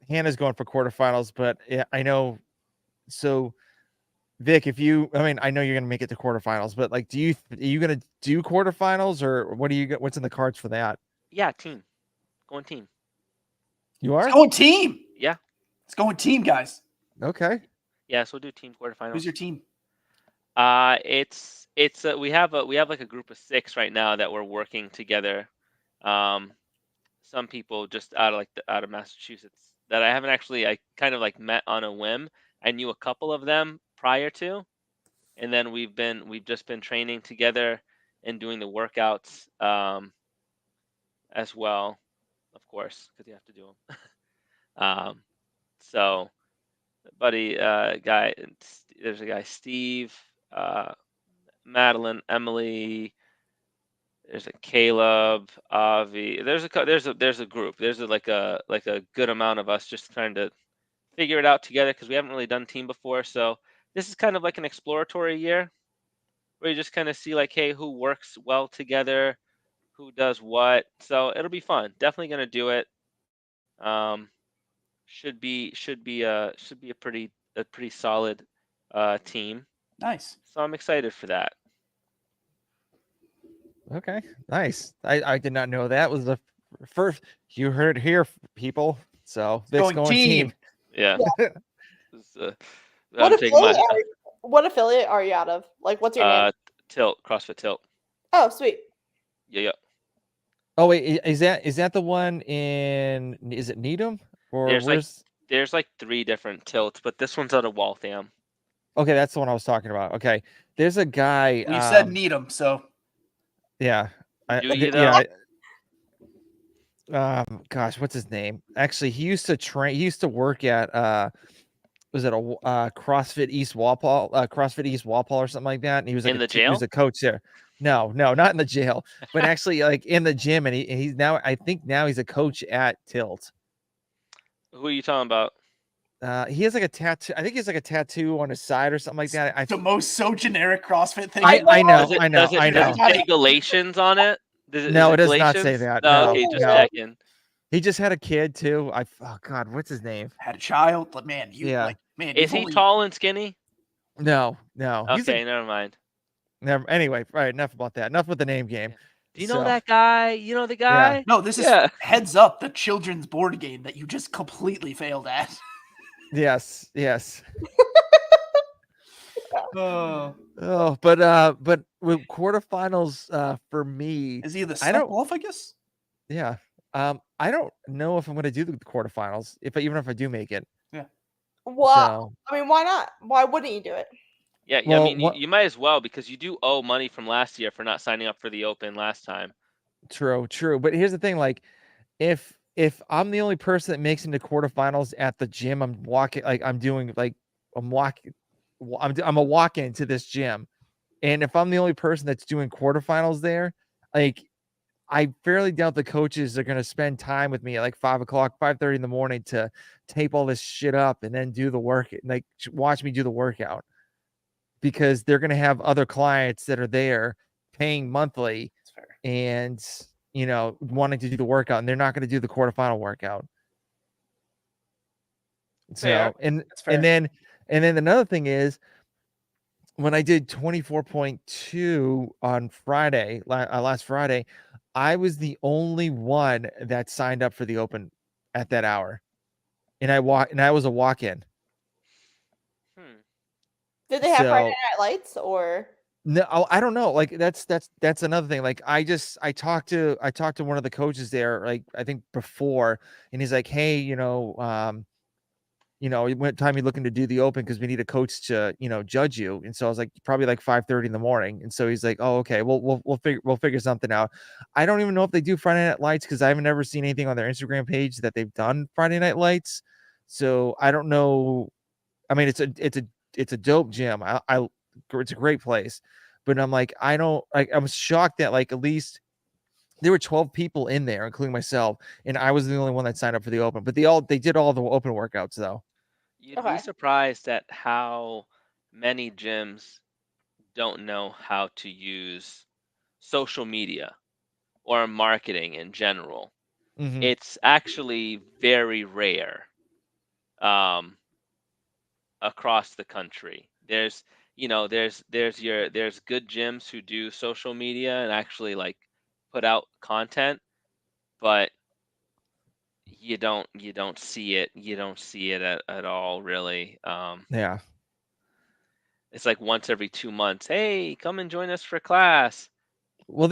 Hannah's going for quarterfinals, but yeah, I know. So Vic, I know you're gonna make it to quarterfinals, but like, are you gonna do quarterfinals, or what's in the cards for that? Yeah, team. Going team. You are? It's going team. Yeah. It's going team, guys. Okay. Yeah, so we'll do team quarterfinals. Who's your team? It's we have like a group of 6 right now that we're working together. Some people just out of Massachusetts that I kind of like met on a whim. I knew a couple of them prior to, and then we've just been training together and doing the workouts as well, of course, because you have to do them. So, buddy, there's a guy, Steve, Madeline, Emily. There's a Caleb, Avi. There's a group. There's like a good amount of us just trying to figure it out together because we haven't really done team before. So this is kind of like an exploratory year where you just kind of see like, hey, who works well together, who does what. So it'll be fun. Definitely gonna do it. Should be a pretty solid team. Nice. So I'm excited for that. Okay. Nice. I did not know that was the first. You heard it here, people. So Vic's going team. Yeah. What affiliate are you out of? Like, what's your name? Tilt, CrossFit Tilt. Oh, sweet. Yeah. Oh wait, is that the one in? Is it Needham or there's like 3 different tilts, but this one's out of Waltham. Okay, that's the one I was talking about. Okay, there's a guy. Well, you said Needham, so yeah. Gosh, what's his name? Actually, he used to train. He used to work at was it a CrossFit East Walpole, or something like that? And he was like in the jail. He was a coach there. No, not in the jail, but actually like in the gym. And he's now, I think now he's a coach at Tilt. Who are you talking about? He has like a tattoo. I think he has like a tattoo on his side or something like that. The most so generic CrossFit thing. I know. Does it say Galatians on it? No, it does not say that. No, no, okay, just checking. He just had a kid too. Oh God, what's his name? Had a child. But man, is he tall and skinny? No. Okay, never mind. Anyway, right. Enough about that. Enough with the name game. Do you know that guy? You know the guy? Yeah. No, this is Heads Up, the children's board game that you just completely failed at. Yes. Oh, but with quarterfinals, for me, is he the step off? I guess. Yeah. I don't know if I'm going to do the quarterfinals. Even if I do make it. Yeah. Well, I mean, why not? Why wouldn't you do it? Yeah, well, I mean, you might as well because you do owe money from last year for not signing up for the Open last time. True. But here's the thing: like, if I'm the only person that makes it into quarterfinals at the gym, I'm a walk-in to this gym, and if I'm the only person that's doing quarterfinals there, like, I fairly doubt the coaches are going to spend time with me at like 5:30 in the morning to tape all this shit up and then do the work, like watch me do the workout. because they're going to have other clients that are there paying monthly That's fair. and, you know, wanting to do the workout, and they're not going to do the quarterfinal workout. Fair. So, and That's fair. and then another thing is, when I did 24.2 on Friday, last Friday, I was the only one that signed up for the open at that hour, and I was a walk-in. Hmm. Did they have Friday So Night Lights or? no, I don't know. Like that's another thing. Like I talked to one of the coaches there, like I think before, and he's like, hey, what time you looking to do the open, because we need a coach to, judge you. And so I was like, probably like 5:30 in the morning. And so he's like, oh, okay, we'll figure something out. I don't even know if they do Friday Night Lights, because I haven't ever seen anything on their Instagram page that they've done Friday Night Lights. So I don't know. I mean, it's a dope gym. It's a great place, but I'm like, I'm shocked that like at least there were 12 people in there, including myself, and I was the only one that signed up for the open. But they did all the open workouts though. You'd be Okay. surprised at how many gyms don't know how to use social media or marketing in general. Mhm. It's actually very rare across the country. There's there's good gyms who do social media and actually like put out content, but you don't see it at all really. Yeah. It's like once every 2 months, hey, come and join us for class. Well,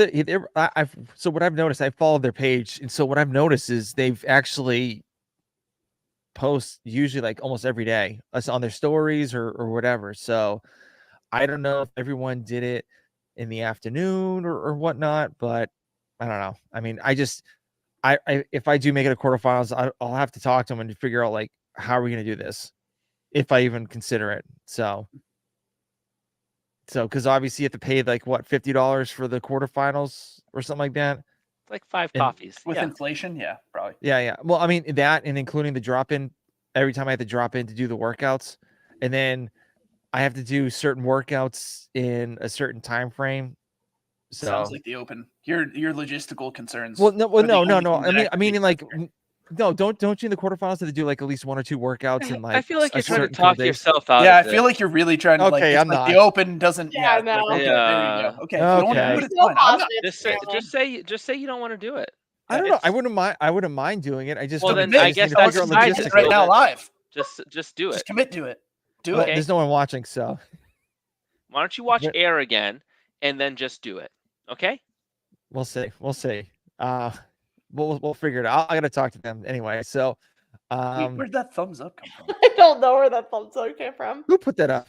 so what I've noticed, I followed their page, and so what I've noticed is they've actually post usually like almost every day, on their stories or whatever. So I don't know if everyone did it in the afternoon or whatnot, but I don't know. I mean, if I do make it a quarterfinals, I'll have to talk to them and figure out like how are we going to do this, if I even consider it. So because obviously you have to pay like what, $50 for the quarterfinals or something like that. It's like 5 And coffees. With Yeah. inflation, yeah, probably. Yeah. Well, I mean that, and including the drop in every time I have to drop in to do the workouts, and then I have to do certain workouts in a certain time frame. Sounds So like the open. Your logistical concerns. well, no, are the no. only thing that I actually mean makes like sense here. no, don't you in the quarterfinals have to do like at least 1 or 2 workouts in I like feel like a you're trying to certain couple talk days? yourself out Yeah, I of feel it. like you're really trying to like. Okay, It's I'm like the not. open doesn't. Yeah, Yeah, no. like, okay, there you go. Okay, if you don't want to Okay. do it, it's Still fine. I'm not. positive, Just say apparently. just say you don't want to do it. I don't know. I wouldn't mind doing it. I just Well, need then I I just guess need to that's figure out besides Commit it. right logistically. now live. Just do Just it. commit to it. Do Well, it. there's no one watching, so Why don't you watch But- Air again and then just do it? Okay? we'll see. We'll figure it out. I gotta talk to them anyway. So Wait, where'd that thumbs up come from? I don't know where that thumbs up came from. who put that up?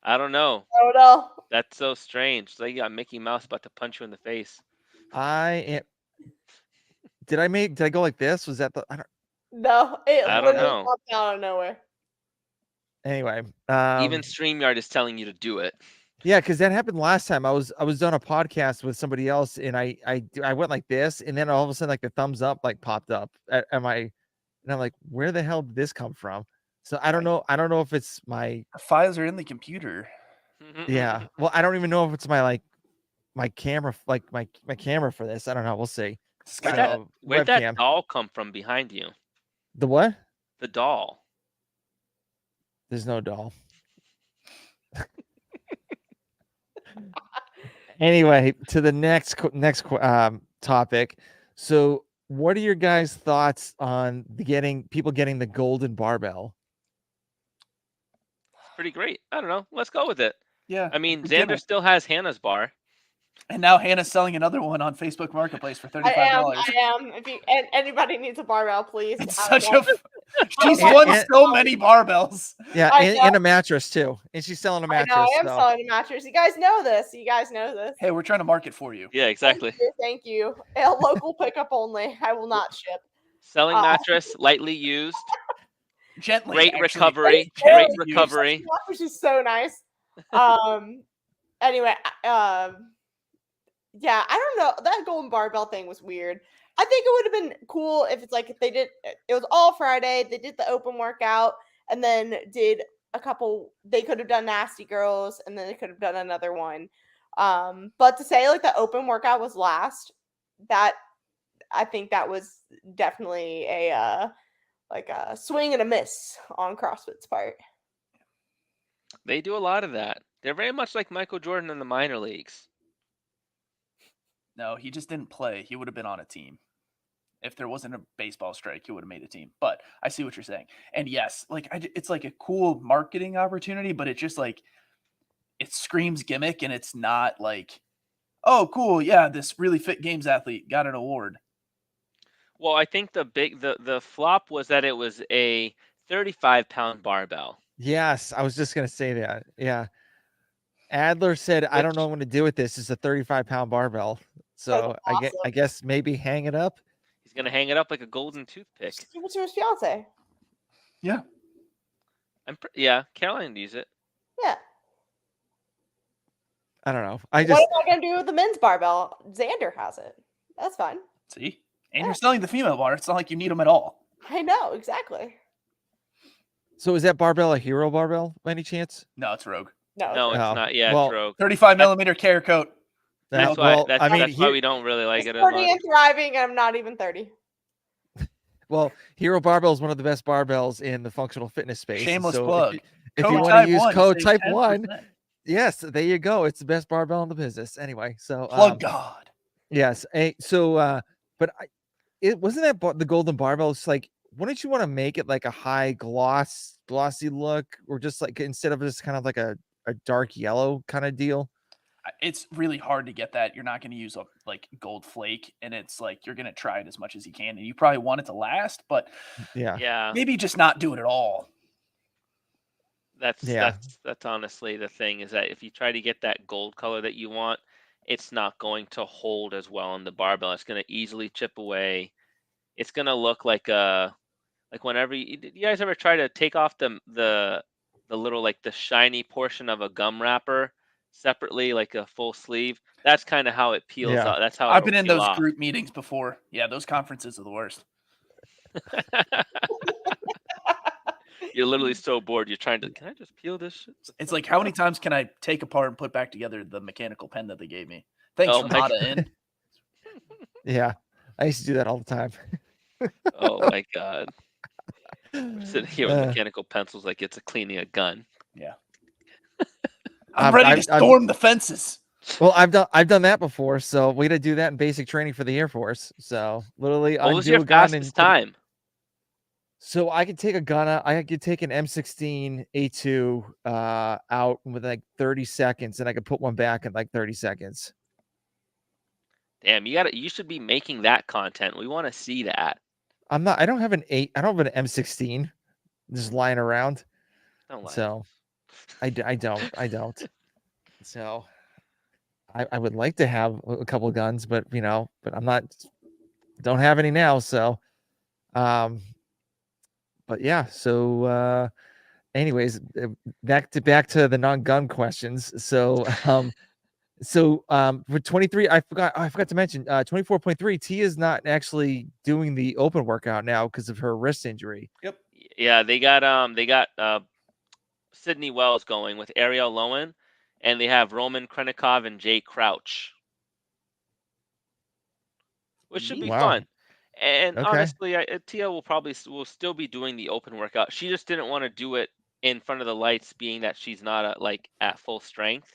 I don't know. I don't know. That's so strange. It's like you got Mickey Mouse about to punch you in the face. Did I go like this? Was that the I don't No, it I don't literally know. popped out of nowhere. anyway. Even StreamYard is telling you to do it. Yeah, because that happened last time. I was on a podcast with somebody else, and I went like this, and then all of a sudden like the thumbs up like popped up and I'm like, where the hell did this come from? So I don't know if it's my The files are in the computer. yeah. Well, I don't even know if it's my camera, like my camera for this. I don't know. We'll see. Where'd that Webcam. doll come from behind you? The what? The doll. There's no doll. Anyway, to the next topic. So, what are your guys' thoughts on people getting the golden barbell? It's pretty great. I don't know. Let's go with it. Yeah. I mean, good Xander gimmick. still has Hannah's bar. And now Hannah's selling another one on Facebook Marketplace for $35. I am. If anybody needs a barbell, please. It's I such want- she's And- won and- so many barbells. Yeah, I and a mattress too. And she's selling a I mattress. know. I am so- selling a mattress. You guys know this. Hey, we're trying to market for you. Yeah, exactly. Thank you. A local pickup only. I will not ship. Selling mattress, lightly used, Gently. great actually. recovery, Very great used. recovery. The mattress is so nice. Anyway, yeah, I don't know. That golden barbell thing was weird. I think it would have been cool if it's like if they did. It was all Friday. They did the open workout and then did they could have done Nasty Girls, and then they could have done another one. But to say like the open workout was last, that I think that was definitely a swing and a miss on CrossFit's part. They do a lot of that. They're very much like Michael Jordan in the minor leagues. No, he just didn't play. He would have been on a team. If there wasn't a baseball strike, he would have made a team. But I see what you're saying. And yes, like it's like a cool marketing opportunity, but it's just like it screams gimmick, and it's not like, oh, cool, yeah, this really fit games athlete got an award. Well, I think the flop was that it was a 35-pound barbell. Yes, I was just gonna say that. Yeah. Adler said, I don't know what to do with this. It's a 35-pound barbell. So That's I guess maybe hang it up. He's gonna hang it up like a golden toothpick. Give it to his fiance. Yeah. Yeah, Caroline used it. Yeah. I don't know. What am I gonna do with the men's barbell? Xander has it. That's fine. See? And you're selling the female bar. It's not like you need them at all. I know, exactly. So is that barbell a hero barbell by any chance? No, it's Rogue. No, it's not. Yeah, well, it's Rogue. 35 millimeter care coat. That's why. That's why we don't really like it as much. 30 and thriving, and I'm not even 30. Well, Hero Barbell is one of the best barbells in the functional fitness space. Shameless so plug. If you want to use code Type1, yes, there you go. It's the best barbell in the business. Anyway, so plug God. Yes. But it wasn't that the golden barbell. It's like, wouldn't you want to make it like a high glossy look, or just like instead of just kind of like a dark yellow kind of deal? It's really hard to get that. You're not going to use a like gold flake, and it's like you're going to try it as much as you can, and you probably want it to last, but yeah, maybe just not do it at all. That's honestly the thing, is that if you try to get that gold color that you want, it's not going to hold as well on the barbell. It's going to easily chip away. It's going to look like whenever you guys ever try to take off the little like the shiny portion of a gum wrapper separately, like a full sleeve. That's kind of how it peels out. That's how I've been in those group meetings before. Yeah, those conferences are the worst. You're literally so bored. You're trying to, can I just peel this shit? It's like, how many times can I take apart and put back together the mechanical pen that they gave me? Thanks, Ramada in. Yeah, I used to do that all the time. Oh my God. I'm sitting here with mechanical pencils like it's cleaning a gun. Yeah. I'm ready to storm the fences. Well, I've done that before, so we got to do that in basic training for the Air Force. So literally, what was your fastest time? So I could take a gun out. I could take an M16 A2 out with like 30 seconds, and I could put one back in like 30 seconds. Damn, you should be making that content. We want to see that. I don't have an M16 just lying around. Don't lie. So I don't. So I would like to have a couple of guns, but but don't have any now. So, but yeah. So, anyways, back to the non-gun questions. So, for 23, I forgot to mention 24.3. Tia is not actually doing the open workout now because of her wrist injury. Yep. Yeah, they got Sydney Wells going with Ariel Lowen, and they have Roman Krenikov and Jay Crouch, which should be fun. And honestly, Tia will still be doing the open workout. She just didn't want to do it in front of the lights, being that she's not at full strength,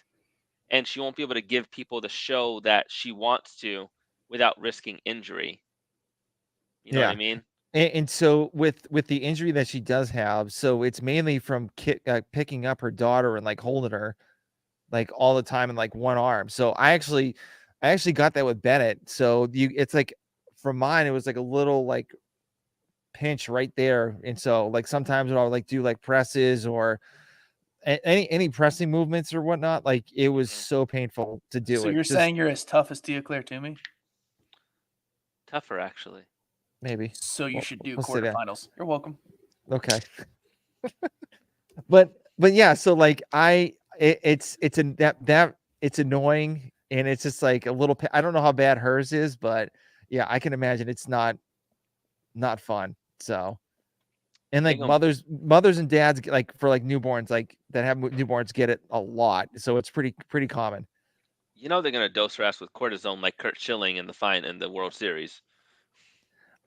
and she won't be able to give people the show that she wants to without risking injury. You know what I mean? And so with the injury that she does have, so it's mainly from picking up her daughter and like holding her like all the time in like one arm. So I actually got that with Bennett. So it's like for mine, it was like a little like pinch right there. And so like sometimes when I would like do like presses or any pressing movements or whatnot, like it was so painful to do. So you're saying you're as tough as Tia Claire Toomey? Tougher, actually. Maybe. So you should do quarterfinals. You're welcome. Okay. but yeah, so like it's annoying, and it's just like a little. I don't know how bad hers is, but yeah, I can imagine it's not fun. So And like mothers and dads, like for like newborns, like that have newborns, get it a lot. So it's pretty common. You know they're gonna dose her ass with cortisone like Kurt Schilling in the World Series.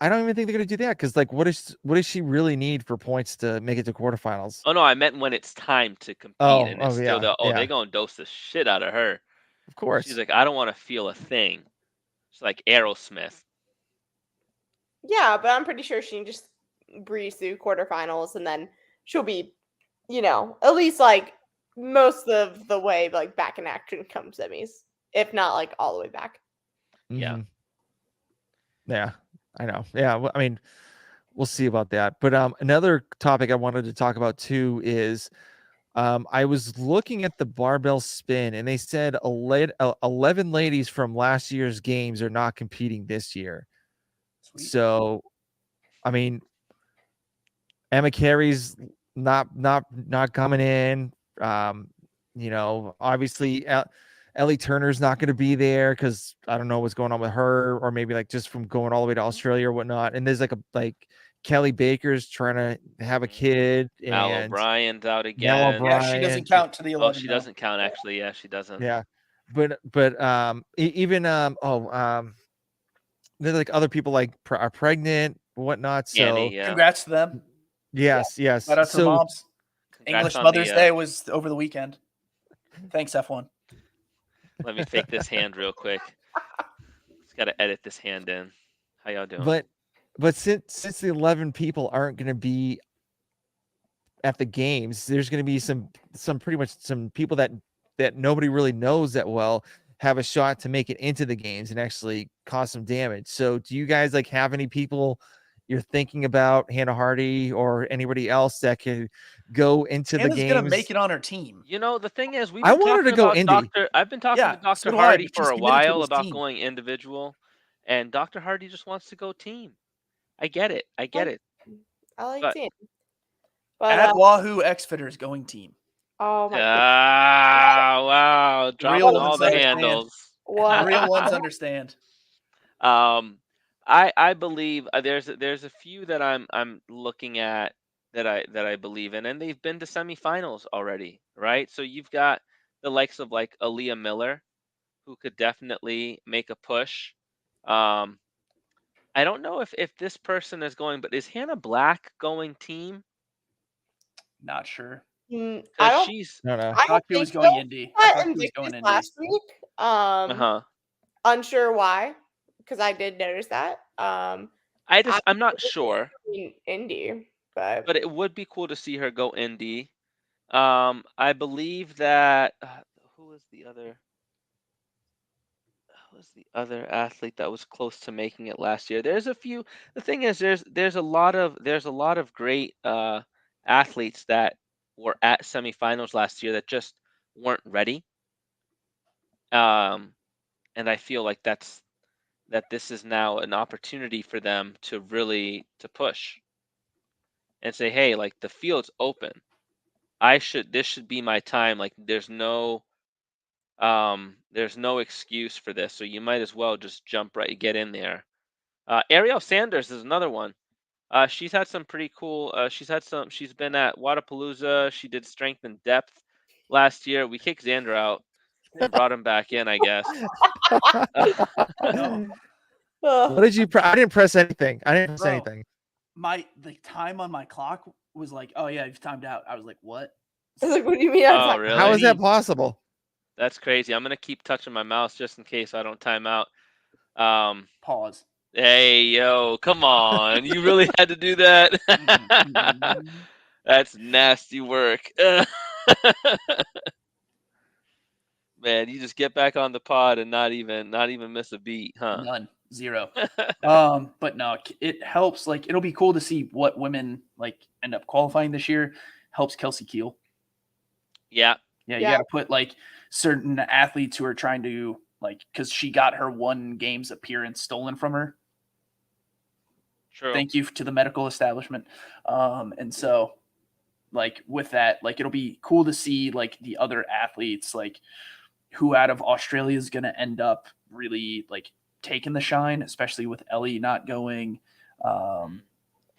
I don't even think they're gonna do that because like what does she really need for points to make it to quarterfinals? Oh no, I meant when it's time to compete and it's still they're gonna dose the shit out of her. Of course. She's like, I don't want to feel a thing. She's like Aerosmith. Yeah, but I'm pretty sure she can just breeze through quarterfinals and then she'll be, at least like most of the way like back in action come semis, if not like all the way back. Yeah. Mm-hmm. Yeah, I know. Yeah, well, I mean, we'll see about that. But another topic I wanted to talk about too is I was looking at the barbell spin, and they said 11 ladies from last year's games are not competing this year. Sweet. So, I mean, Emma Carey's not coming in. Obviously Ellie Turner's not going to be there because I don't know what's going on with her, or maybe like just from going all the way to Australia or whatnot. And there's like Kelly Baker's trying to have a kid, and Mal O'Brien's out again. Yeah, she doesn't count to the 11. Oh, she doesn't count actually. Yeah, she doesn't. Yeah, but even there's like other people like are pregnant, whatnot. So Annie, yeah. Congrats to them. Yes. Shout out to moms. English Mother's Day was over the weekend. Thanks, F1. Let me fake this hand real quick. Just got to edit this hand in. How y'all doing? But since the 11 people aren't going to be at the games, there's going to be some pretty much some people that nobody really knows that well have a shot to make it into the games and actually cause some damage. So do you guys like have any people you're thinking about, Hannah Hardy or anybody else that can go into the games? Gonna make it on her team. You know, the thing is, I want her to go indie. I've been talking to Dr. Hardy for a while about going individual, and Dr. Hardy just wants to go team. I get it. I like team. But, at Wahoo X-Fitters going team. Oh my god! Wow! Dropping all the handles. What? Real ones understand. I believe there's a few that I'm looking at that I believe in, and they've been to semifinals already, right? So you've got the likes of like Aaliyah Miller, who could definitely make a push. I don't know if this person is going, but is Hannah Black going team? Not sure. I don't. I thought she was going indie. I thought she was going indie last week. Unsure why, because I did notice that. I'm not sure. Indie, but it would be cool to see her go indie. I believe that who was the other athlete that was close to making it last year? There's a few. The thing is, there's a lot of great athletes that were at semifinals last year that just weren't ready. And I feel like that this is now an opportunity for them to really push and say, hey, like the field's open. This should be my time. Like there's no excuse for this. So you might as well just jump right, get in there. Ariel Sanders is another one. She's had some pretty cool, she's been at Wadapalooza. She did strength and depth last year. We kicked Xander out and brought him back in, I guess. What did you I didn't press anything. Anything. The time on my clock was like, oh yeah, you've timed out. I was like, what? I was like, what do you mean? Oh, really? How is that possible? That's crazy. I'm gonna keep touching my mouse just in case I don't time out. Pause. Hey, yo, come on. You really had to do that? That's nasty work. Man, you just get back on the pod and not even miss a beat, huh? None. Zero. But no, it helps. Like, it'll be cool to see what women like end up qualifying this year. Helps Kelsey Keel. Yeah. Yeah, you got to put like certain athletes who are trying to like, because she got her one games appearance stolen from her. True. Thank you to the medical establishment. And so like with that, like it'll be cool to see like the other athletes, like who out of Australia is going to end up really like taking the shine, especially with Ellie not going.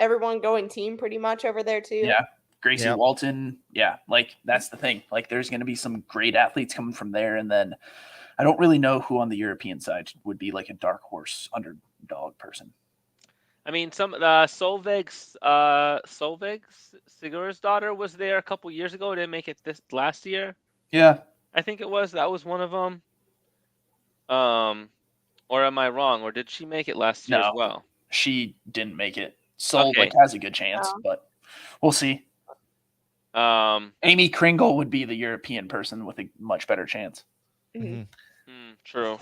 everyone going team pretty much over there too. Yeah. Gracie Yep. Walton. Yeah. Like, that's the thing. Like, there's going to be some great athletes coming from there. And then I don't really know who on the European side would be like a dark horse underdog person. I mean, some Solveig Sigur's daughter was there a couple years ago. Didn't make it this last year. Yeah. I think it was. That was one of them. Or am I wrong? Or did she make it last year as No. well? She didn't make it. Sol Okay. like has a good chance, but we'll see. Amy Kringle would be the European person with a much better chance. Mhm. True.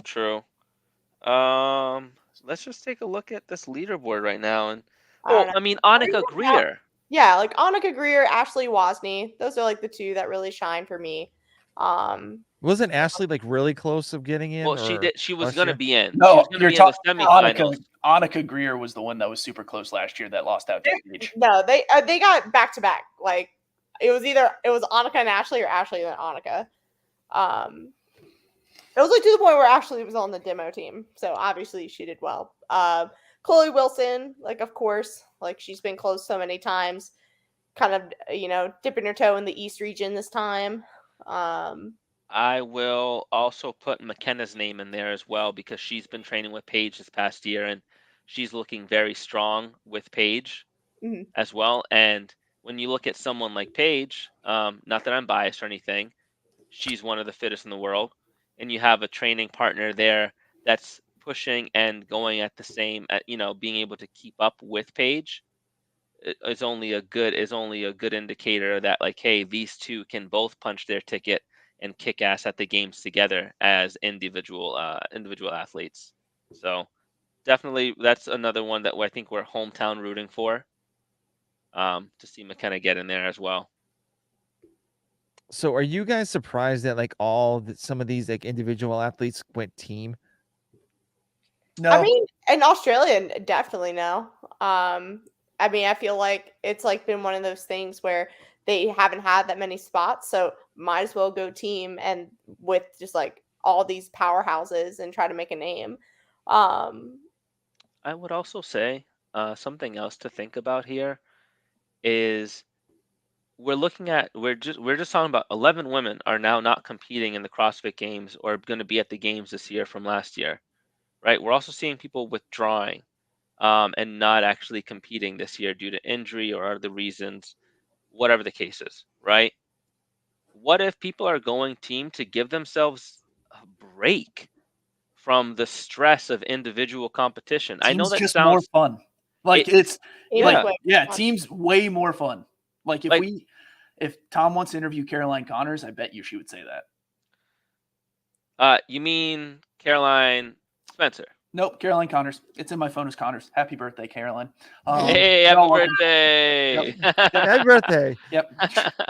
Let's just take a look at this leaderboard right now. And I mean, Are you Annika looking at- Greer. Yeah, like Annika Greer, Ashley Wozni. Those are like the two that really shine for me. Wasn't Ashley like really close of getting in? Well, she or did. She was last going to year? be in. No, she was going to you're be in the talking semifinals. Annika Greer was the one that was super close last year that lost out to Paige. No, they got back to back. Like it was Annika and Ashley or Ashley and Annika. It was like to the point where Ashley was on the demo team, so obviously she did well. Chloe Wilson, like of course, like she's been close so many times, kind of dipping her toe in the East region this time. I will also put McKenna's name in there as well because she's been training with Paige this past year and she's looking very strong with Paige Mhm. as well. And when you look at someone like Paige, not that I'm biased or anything, she's one of the fittest in the world, and you have a training partner there that's pushing and going at the same, being able to keep up with Paige is only a good indicator that like, hey, these two can both punch their ticket and kick ass at the games together as individual athletes. So definitely that's another one that I think we're hometown rooting for, to see McKenna get in there as well. So are you guys surprised that like some of these like individual athletes went team? No, I mean, in Australia, definitely no. I mean, I feel like it's like been one of those things where they haven't had that many spots, so might as well go team and with just like all these powerhouses and try to make a name. I would also say something else to think about here is we're just talking about 11 women are now not competing in the CrossFit Games or going to be at the games this year from last year, right? We're also seeing people withdrawing and not actually competing this year due to injury or other reasons, whatever the case is, right? What if people are going team to give themselves a break from the stress of individual competition? I know team's that just more sounds fun. Like It- yeah, team's way more fun. Like if Tom wants to interview Caroline Connors, I bet you she would say that. You mean Caroline Spencer? Nope, Caroline Connors. It's in my phone as Connors. Happy birthday, Caroline. Hey, you're happy all welcome. birthday! Happy birthday. Yep.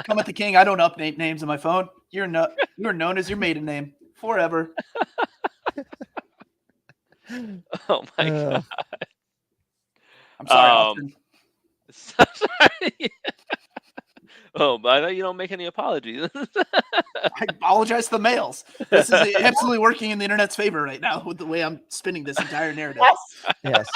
Come at the king. I don't update names on my phone. You're known as your maiden name forever. Oh my god! I'm sorry, Austin. Sorry. Oh, but I thought you don't make any apologies. I apologize to the males. This is absolutely working in the internet's favor right now with the way I'm spinning this entire narrative. Yes.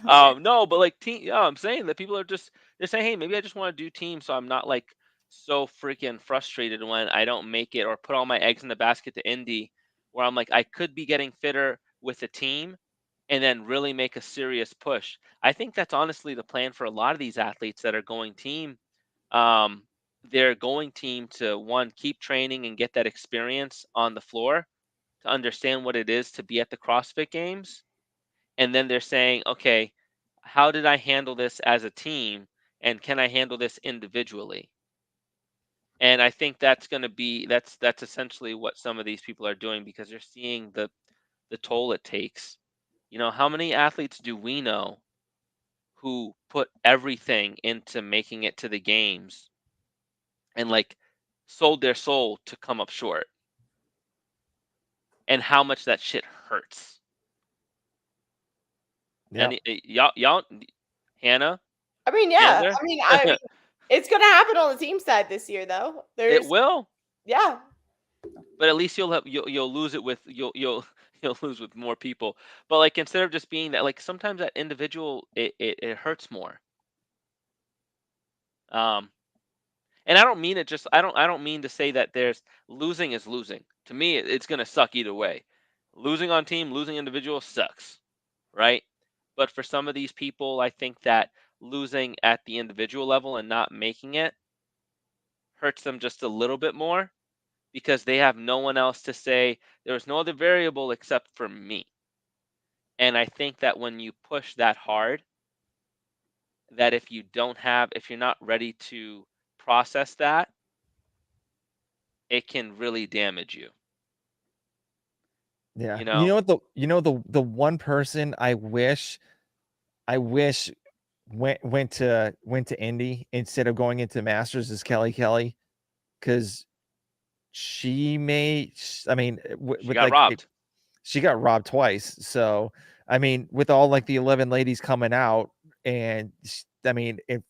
No, but like team, yeah, I'm saying that people are they're saying, hey, maybe I just want to do team, so I'm not like so freaking frustrated when I don't make it or put all my eggs in the basket to Indy, where I'm like, I could be getting fitter with a team and then really make a serious push. I think that's honestly the plan for a lot of these athletes that are going team. They're going team to one, keep training and get that experience on the floor to understand what it is to be at the CrossFit Games. And then they're saying, okay, how did I handle this as a team? And can I handle this individually? And I think that's going to be that's essentially what some of these people are doing because they're seeing the toll it takes. How many athletes do we know who put everything into making it to the games and like sold their soul to come up short? And how much that shit hurts. Yeah. And y'all, Hannah, I mean, yeah. Xander? I mean, it's gonna happen on the team side this year, though. It will. Yeah. But at least you'll lose it with you'll you'll lose with more people. But like instead of just being that, like sometimes that individual, it hurts more. Um, and I don't mean it just I don't mean to say that there's losing is losing. To me, it's gonna suck either way. Losing on team, losing individual sucks, right? But for some of these people, I think that losing at the individual level and not making it hurts them just a little bit more because they have no one else to say there's no other variable except for me. And I think that when you push that hard, that if you're not ready to process that, it can really damage you. Yeah. You know, The one person I wish went to Indy instead of going into Masters is Kelly, because she may. I mean, she with got like robbed. she got robbed twice. So I mean, with all like the 11 ladies coming out, and I mean, if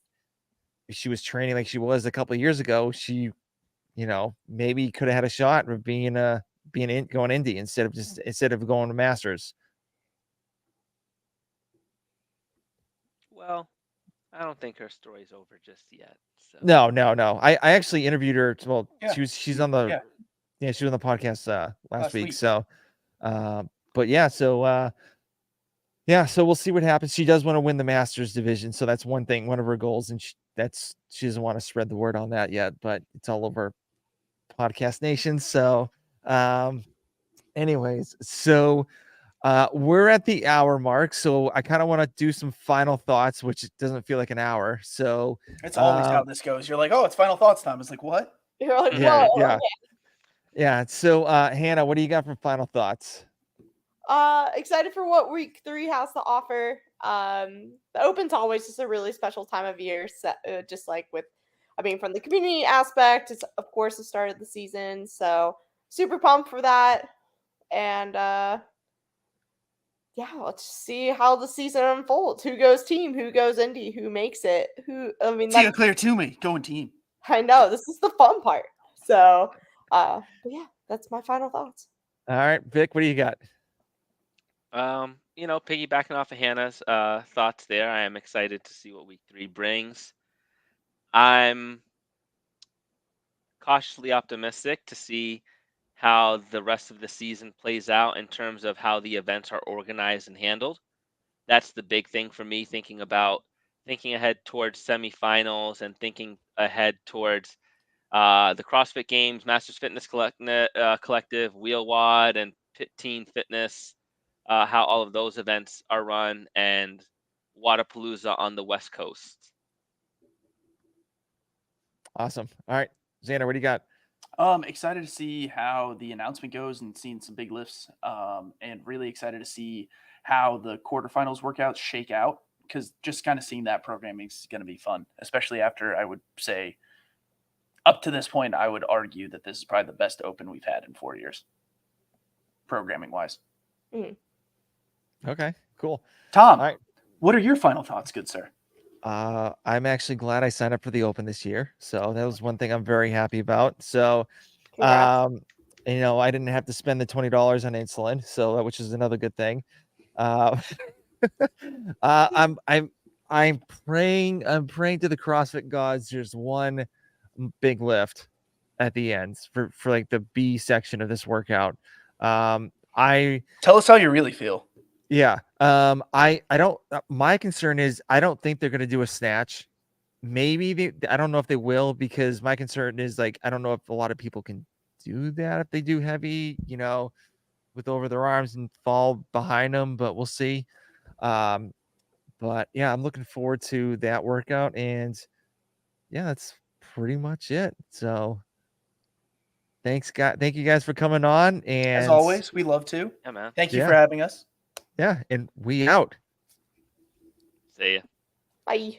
she was training like she was a couple of years ago, she, maybe could have had a shot of being going Indy instead of going to Masters. Well, I don't think her story's over just yet. So No. I actually interviewed her. Well, Yeah, she's on the yeah, she was on the podcast last week. week. So, but yeah, so so we'll see what happens. She does want to win the Masters division, so that's one thing, one of her goals, and she doesn't want to spread the word on that yet, but it's all over Podcast Nation. So, anyways, so we're at the hour mark, so I kind of want to do some final thoughts, which doesn't feel like an hour. So It's always how this goes. You're like, oh, it's final thoughts time. It's like, what? You're like, yeah, whoa. yeah. So Hannah, what do you got for final thoughts? Excited for what week 3 has to offer. The Open's always just a really special time of year. So, just like from the community aspect, it's of course the start of the season. So super pumped for that. And let's see how the season unfolds. Who goes team? Who goes Indy? Who makes it? Tia Clear to me, going team. I know this is the fun part. So, but yeah, that's my final thoughts. All right, Vic, what do you got? Piggybacking off of Hannah's thoughts there, I am excited to see what week 3 brings. I'm cautiously optimistic to see how the rest of the season plays out in terms of how the events are organized and handled. That's the big thing for me, thinking ahead towards semifinals and thinking ahead towards the CrossFit Games, Masters Fitness Collective, Wheel Wad, and Pit Teen Fitness, how all of those events are run, and Wadapalooza on the West Coast. Awesome. All right, Xander, what do you got? Excited to see how the announcement goes and seeing some big lifts. And really excited to see how the quarterfinals workouts shake out, because just kind of seeing that programming is going to be fun, especially after, I would say, up to this point, I would argue that this is probably the best Open we've had in 4 years, programming wise. Okay, cool. Tom, all right, what are your final thoughts, good sir? I'm actually glad I signed up for the Open this year. So that was one thing I'm very happy about. So, I didn't have to spend the $20 on insulin, so which is another good thing. I'm praying to the CrossFit gods. There's one big lift at the end for like the B section of this workout. Tell us how you really feel. Yeah. I don't. My concern is I don't think they're gonna do a snatch. Maybe I don't know if they will, because my concern is, like, I don't know if a lot of people can do that if they do heavy, with over their arms and fall behind them. But we'll see. But yeah, I'm looking forward to that workout, and yeah, that's pretty much it. So thank you guys for coming on, and as always, we love to. Yeah, man. Thank you for having us. Yeah, and we out. See ya. Bye.